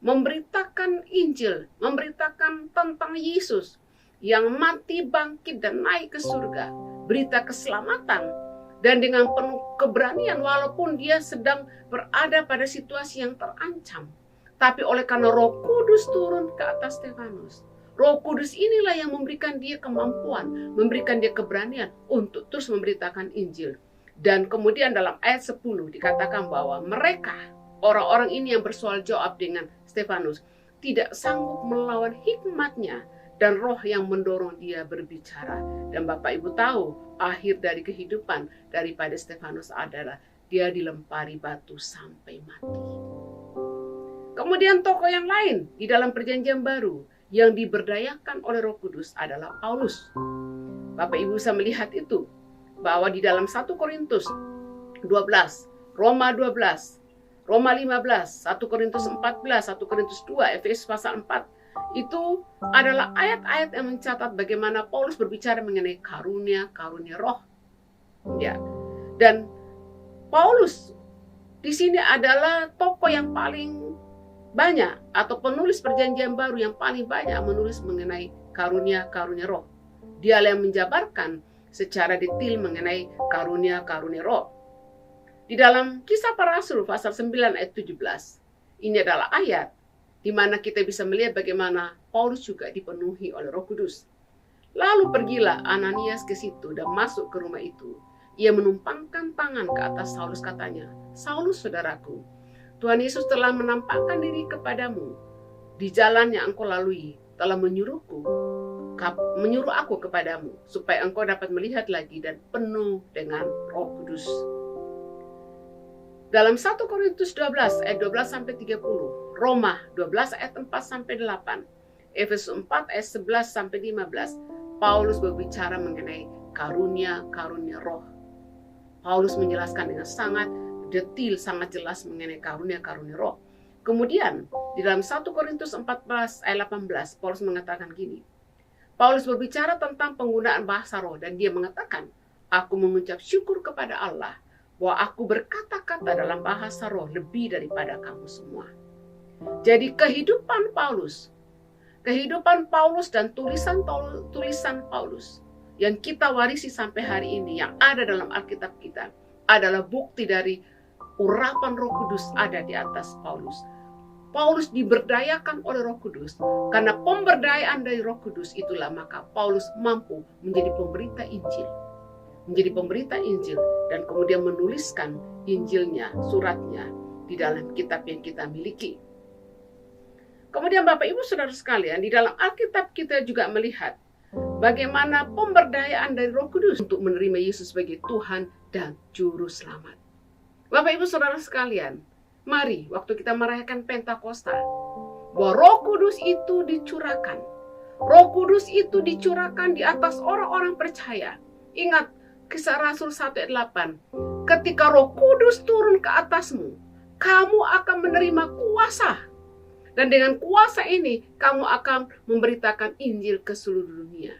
memberitakan Injil, memberitakan tentang Yesus yang mati, bangkit, dan naik ke surga, berita keselamatan, dan dengan penuh keberanian walaupun dia sedang berada pada situasi yang terancam. Tapi oleh karena Roh Kudus turun ke atas Stefanus, Roh Kudus inilah yang memberikan dia kemampuan, memberikan dia keberanian untuk terus memberitakan Injil. Dan kemudian dalam ayat 10 dikatakan bahwa mereka, orang-orang ini yang bersoal jawab dengan Stefanus, tidak sanggup melawan hikmatnya dan roh yang mendorong dia berbicara. Dan Bapak Ibu tahu, akhir dari kehidupan daripada Stefanus adalah dia dilempari batu sampai mati. Kemudian tokoh yang lain di dalam Perjanjian Baru yang diberdayakan oleh Roh Kudus adalah Paulus. Bapak Ibu bisa melihat itu, bahwa di dalam 1 Korintus 12, Roma 12, Roma 15, 1 Korintus 14, 1 Korintus 2, Efesus pasal 4, itu adalah ayat-ayat yang mencatat bagaimana Paulus berbicara mengenai karunia roh. Ya. Dan Paulus di sini adalah tokoh yang paling banyak atau penulis Perjanjian Baru yang paling banyak menulis mengenai karunia roh. Dia yang menjabarkan secara detail mengenai karunia roh. Di dalam Kisah Para Rasul pasal 9 ayat 17, ini adalah ayat di mana kita bisa melihat bagaimana Paulus juga dipenuhi oleh Roh Kudus. Lalu pergilah Ananias ke situ dan masuk ke rumah itu. Ia menumpangkan tangan ke atas Saulus, katanya, "Saulus, saudaraku, Tuhan Yesus telah menampakkan diri kepadamu di jalan yang engkau lalui, telah menyuruh aku kepadamu, supaya engkau dapat melihat lagi dan penuh dengan Roh Kudus." Dalam 1 Korintus 12 ayat 12 sampai 30, Roma 12 ayat 4 sampai 8, Efesus 4 ayat 11 sampai 15, Paulus berbicara mengenai karunia roh. Paulus menjelaskan dengan sangat detail, sangat jelas mengenai karunia roh. Kemudian di dalam 1 Korintus 14 ayat 18, Paulus mengatakan gini. Paulus berbicara tentang penggunaan bahasa roh dan dia mengatakan, "Aku mengucap syukur kepada Allah bahwa aku berkata-kata dalam bahasa roh lebih daripada kamu semua." Jadi kehidupan Paulus dan tulisan Paulus yang kita warisi sampai hari ini, yang ada dalam Alkitab kita, adalah bukti dari urapan Roh Kudus ada di atas Paulus. Paulus diberdayakan oleh Roh Kudus. Karena pemberdayaan dari Roh Kudus itulah maka Paulus mampu menjadi pemberita Injil dan kemudian menuliskan Injilnya, suratnya di dalam kitab yang kita miliki. Kemudian Bapak Ibu Saudara sekalian, di dalam Alkitab kita juga melihat bagaimana pemberdayaan dari Roh Kudus untuk menerima Yesus sebagai Tuhan dan Juru Selamat. Bapak Ibu Saudara sekalian, mari waktu kita merayakan Pentakosta, bahwa Roh Kudus itu dicurahkan. Roh Kudus itu dicurahkan di atas orang-orang percaya. Ingat Kisah Rasul 1 ayat 8. Ketika Roh Kudus turun ke atasmu, kamu akan menerima kuasa. Dan dengan kuasa ini, kamu akan memberitakan Injil ke seluruh dunia.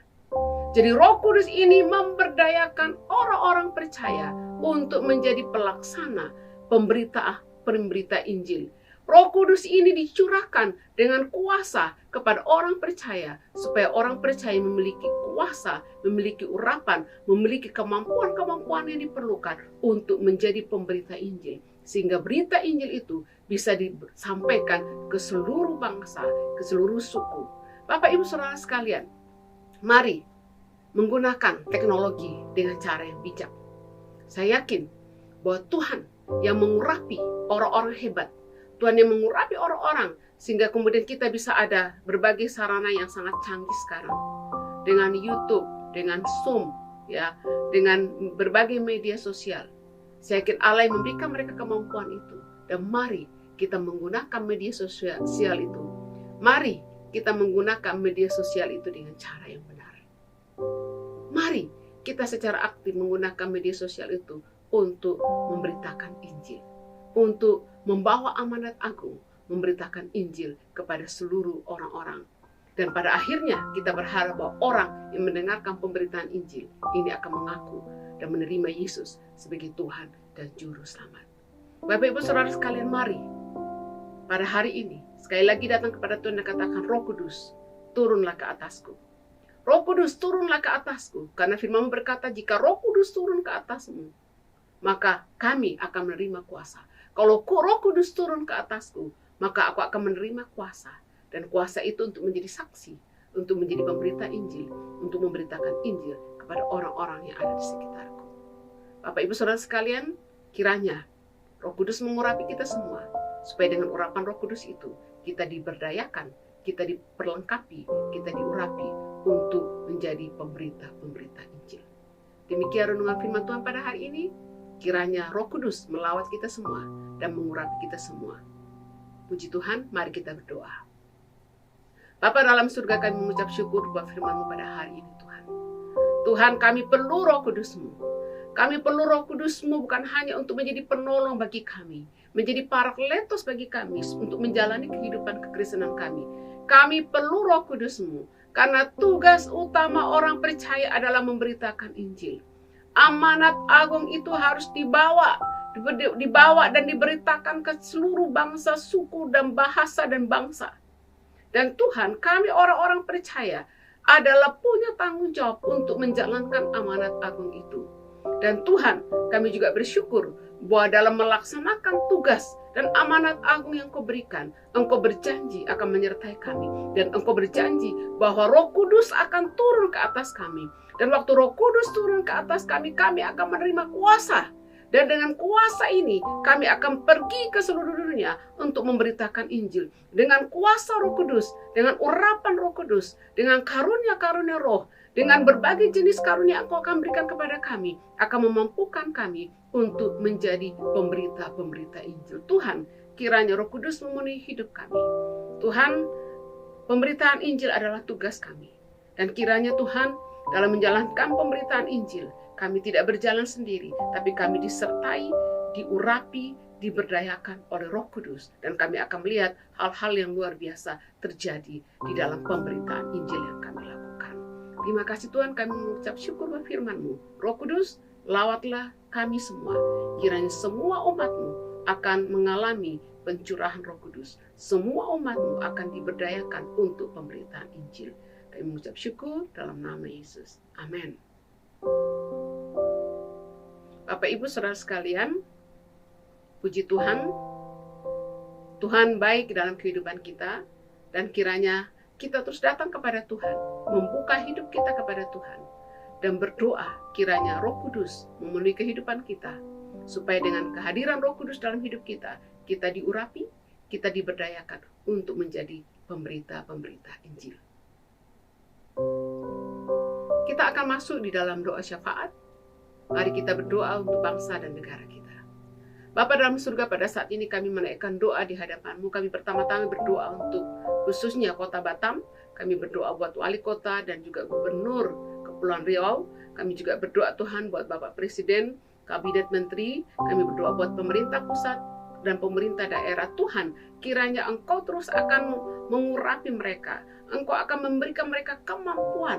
Jadi Roh Kudus ini memberdayakan orang-orang percaya untuk menjadi pelaksana pemberita Injil. Roh Kudus ini dicurahkan dengan kuasa kepada orang percaya, supaya orang percaya memiliki kuasa, memiliki urapan, memiliki kemampuan-kemampuan yang diperlukan untuk menjadi pemberita Injil. Sehingga berita Injil itu bisa disampaikan ke seluruh bangsa, ke seluruh suku. Bapak Ibu Saudara sekalian, mari menggunakan teknologi dengan cara yang bijak. Saya yakin bahwa Tuhan yang mengurapi orang-orang hebat, Tuhan yang mengurapi orang-orang, sehingga kemudian kita bisa ada berbagai sarana yang sangat canggih sekarang. Dengan YouTube, dengan Zoom, ya, dengan berbagai media sosial. Saya yakin Allah yang memberikan mereka kemampuan itu. Dan mari kita menggunakan media sosial itu. Mari kita menggunakan media sosial itu dengan cara yang benar. Mari kita secara aktif menggunakan media sosial itu untuk memberitakan Injil. Untuk membawa amanat agung, memberitakan Injil kepada seluruh orang-orang. Dan pada akhirnya kita berharap bahwa orang yang mendengarkan pemberitaan Injil ini akan mengaku dan menerima Yesus sebagai Tuhan dan Juru Selamat. Bapak Ibu Saudara sekalian, mari pada hari ini sekali lagi datang kepada Tuhan dan katakan, Roh Kudus, turunlah ke atasku. Roh Kudus, turunlah ke atasku. Karena firman berkata, jika Roh Kudus turun ke atasmu, maka kami akan menerima kuasa. Kalau Roh Kudus turun ke atasku, maka aku akan menerima kuasa. Dan kuasa itu untuk menjadi saksi, untuk menjadi pemberita Injil, untuk memberitakan Injil kepada orang-orang yang ada di sekitarku. Bapak Ibu Saudara sekalian, kiranya Roh Kudus mengurapi kita semua, supaya dengan urapan Roh Kudus itu, kita diberdayakan, kita diperlengkapi, kita diurapi untuk menjadi pemberita-pemberita Injil. Demikian renungan firman Tuhan pada hari ini. Kiranya Roh Kudus melawat kita semua dan mengurapi kita semua. Puji Tuhan, mari kita berdoa. Bapa dalam surga, kami mengucap syukur buat firman-Mu pada hari ini Tuhan. Tuhan, kami perlu Roh Kudus-Mu. Kami perlu Roh Kudus-Mu bukan hanya untuk menjadi penolong bagi kami, menjadi parakletos bagi kami untuk menjalani kehidupan kekristenan kami. Kami perlu Roh Kudus-Mu karena tugas utama orang percaya adalah memberitakan Injil. Amanat agung itu harus dibawa dan diberitakan ke seluruh bangsa, suku, dan bahasa dan bangsa. Dan Tuhan, kami orang-orang percaya adalah punya tanggung jawab untuk menjalankan amanat agung itu. Dan Tuhan, kami juga bersyukur bahwa dalam melaksanakan tugas dan amanat agung yang Kau berikan, Engkau berjanji akan menyertai kami. Dan Engkau berjanji bahwa Roh Kudus akan turun ke atas kami. Dan waktu Roh Kudus turun ke atas kami, kami akan menerima kuasa. Dan dengan kuasa ini, kami akan pergi ke seluruh dunia untuk memberitakan Injil. Dengan kuasa Roh Kudus, dengan urapan Roh Kudus, dengan karunia-karunia Roh, dengan berbagai jenis karunia yang Engkau akan berikan kepada kami, akan memampukan kami untuk menjadi pemberita-pemberita Injil. Tuhan, kiranya Roh Kudus memenuhi hidup kami. Tuhan, pemberitaan Injil adalah tugas kami. Dan kiranya Tuhan, dalam menjalankan pemberitaan Injil, kami tidak berjalan sendiri, tapi kami disertai, diurapi, diberdayakan oleh Roh Kudus. Dan kami akan melihat hal-hal yang luar biasa terjadi di dalam pemberitaan Injil yang kami lakukan. Terima kasih Tuhan, kami mengucap syukur buat firman-Mu. Roh Kudus, lawatlah kami semua. Kiranya semua umat-Mu akan mengalami pencurahan Roh Kudus. Semua umat-Mu akan diberdayakan untuk pemberitaan Injil. Kami mengucap syukur dalam nama Yesus. Amin. Bapak Ibu Saudara sekalian, puji Tuhan. Tuhan baik dalam kehidupan kita, dan kiranya kita terus datang kepada Tuhan, membuka hidup kita kepada Tuhan, dan berdoa kiranya Roh Kudus memenuhi kehidupan kita, supaya dengan kehadiran Roh Kudus dalam hidup kita, kita diurapi, kita diberdayakan untuk menjadi pemberita-pemberita Injil. Kita akan masuk di dalam doa syafaat. Mari kita berdoa untuk bangsa dan negara kita. Bapa dalam surga, pada saat ini kami menaikkan doa di hadapan-Mu. Kami pertama-tama berdoa untuk khususnya Kota Batam. Kami berdoa buat wali kota dan juga gubernur Kepulauan Riau. Kami juga berdoa Tuhan buat Bapak Presiden, Kabinet Menteri. Kami berdoa buat pemerintah pusat dan pemerintah daerah. Tuhan, kiranya Engkau terus akan mengurapi mereka. Engkau akan memberikan mereka kemampuan,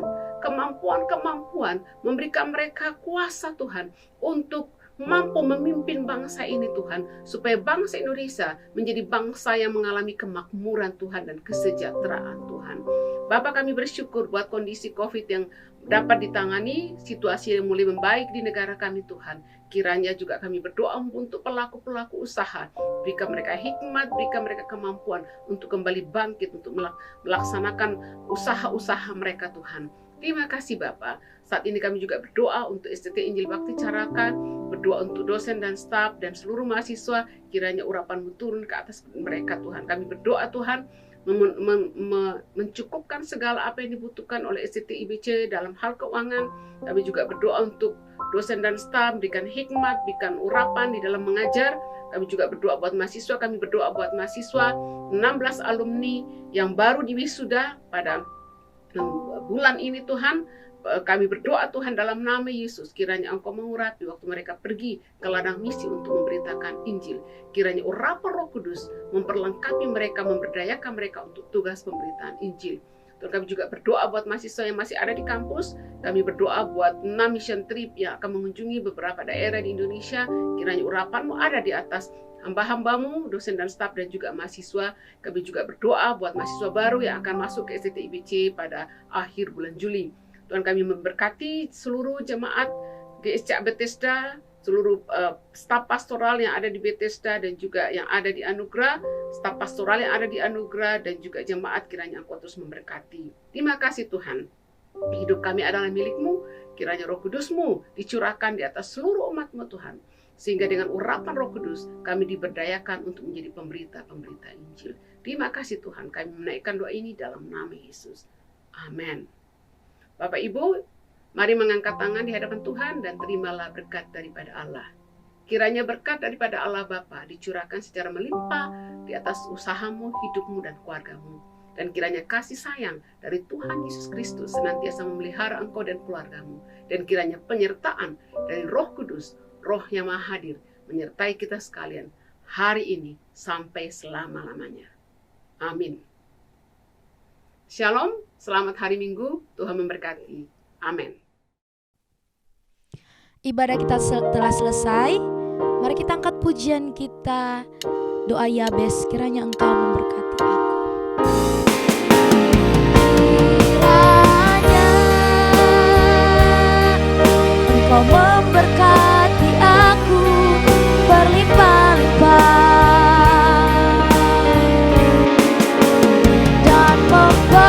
memberikan mereka kuasa Tuhan untuk mampu memimpin bangsa ini Tuhan, supaya bangsa Indonesia menjadi bangsa yang mengalami kemakmuran Tuhan dan kesejahteraan Tuhan. Bapa, kami bersyukur buat kondisi COVID yang dapat ditangani, situasi yang mulai membaik di negara kami Tuhan. Kiranya juga kami berdoa untuk pelaku-pelaku usaha, berikan mereka hikmat, berikan mereka kemampuan untuk kembali bangkit, untuk melaksanakan usaha-usaha mereka Tuhan. Terima kasih Bapak. Saat ini kami juga berdoa untuk STT Injil Bakti Carakan, berdoa untuk dosen dan staf dan seluruh mahasiswa, kiranya urapan-Mu turun ke atas mereka Tuhan. Kami berdoa Tuhan, mencukupkan segala apa yang dibutuhkan oleh STT IBC dalam hal keuangan. Kami juga berdoa untuk dosen dan staf, berikan hikmat, berikan urapan di dalam mengajar. Kami juga berdoa buat mahasiswa, kami berdoa buat mahasiswa 16 alumni yang baru diwisuda pada bulan ini Tuhan. Kami berdoa Tuhan dalam nama Yesus, kiranya Engkau mengurapi waktu mereka pergi ke ladang misi untuk memberitakan Injil. Kiranya urapan Roh Kudus memperlengkapi mereka, memberdayakan mereka untuk tugas pemberitaan Injil. Dan kami juga berdoa buat mahasiswa yang masih ada di kampus. Kami berdoa buat 6 mission trip yang akan mengunjungi beberapa daerah di Indonesia. Kiranya urapan-Mu ada di atas hamba-hamba-Mu, dosen dan staf dan juga mahasiswa. Kami juga berdoa buat mahasiswa baru yang akan masuk ke STT IBC pada akhir bulan Juli. Tuhan, kami memberkati seluruh jemaat GSCA Bethesda, seluruh staf pastoral yang ada di Bethesda dan juga yang ada di Anugerah, staf pastoral yang ada di Anugerah dan juga jemaat, kiranya Engkau terus memberkati. Terima kasih Tuhan. Hidup kami adalah milik-Mu, Kiranya Roh Kudus-Mu dicurahkan di atas seluruh umat-Mu Tuhan, sehingga dengan urapan Roh Kudus kami diberdayakan untuk menjadi pemberita-pemberita Injil. Terima kasih Tuhan, kami menaikkan doa ini dalam nama Yesus. Amin. Bapak Ibu, mari mengangkat tangan di hadapan Tuhan dan terimalah berkat daripada Allah. Kiranya berkat daripada Allah Bapa dicurahkan secara melimpah di atas usahamu, hidupmu, dan keluargamu. Dan kiranya kasih sayang dari Tuhan Yesus Kristus senantiasa memelihara engkau dan keluargamu. Dan kiranya penyertaan dari Roh Kudus, Roh yang Maha Hadir, menyertai kita sekalian hari ini sampai selama-lamanya. Amin. Shalom, selamat hari Minggu, Tuhan memberkati. Amin. Ibadah kita telah selesai. Mari kita angkat pujian kita. Doa Yabes, kiranya Engkau memberkati aku. Kiranya Engkau memberkati aku berlimpah-limpah dan memperluas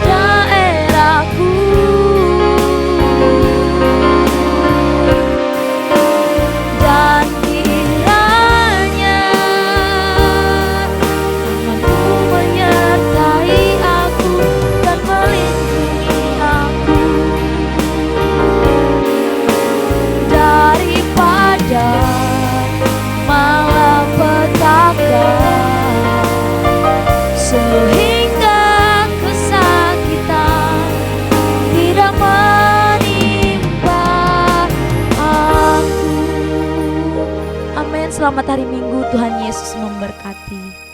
daerahku, dan kiranya tangan-Mu menyertai aku dan melindungi aku daripada malapetaka, sehingga kesakitan tidak menimpa aku. Amin. Selamat hari Minggu, Tuhan Yesus memberkati.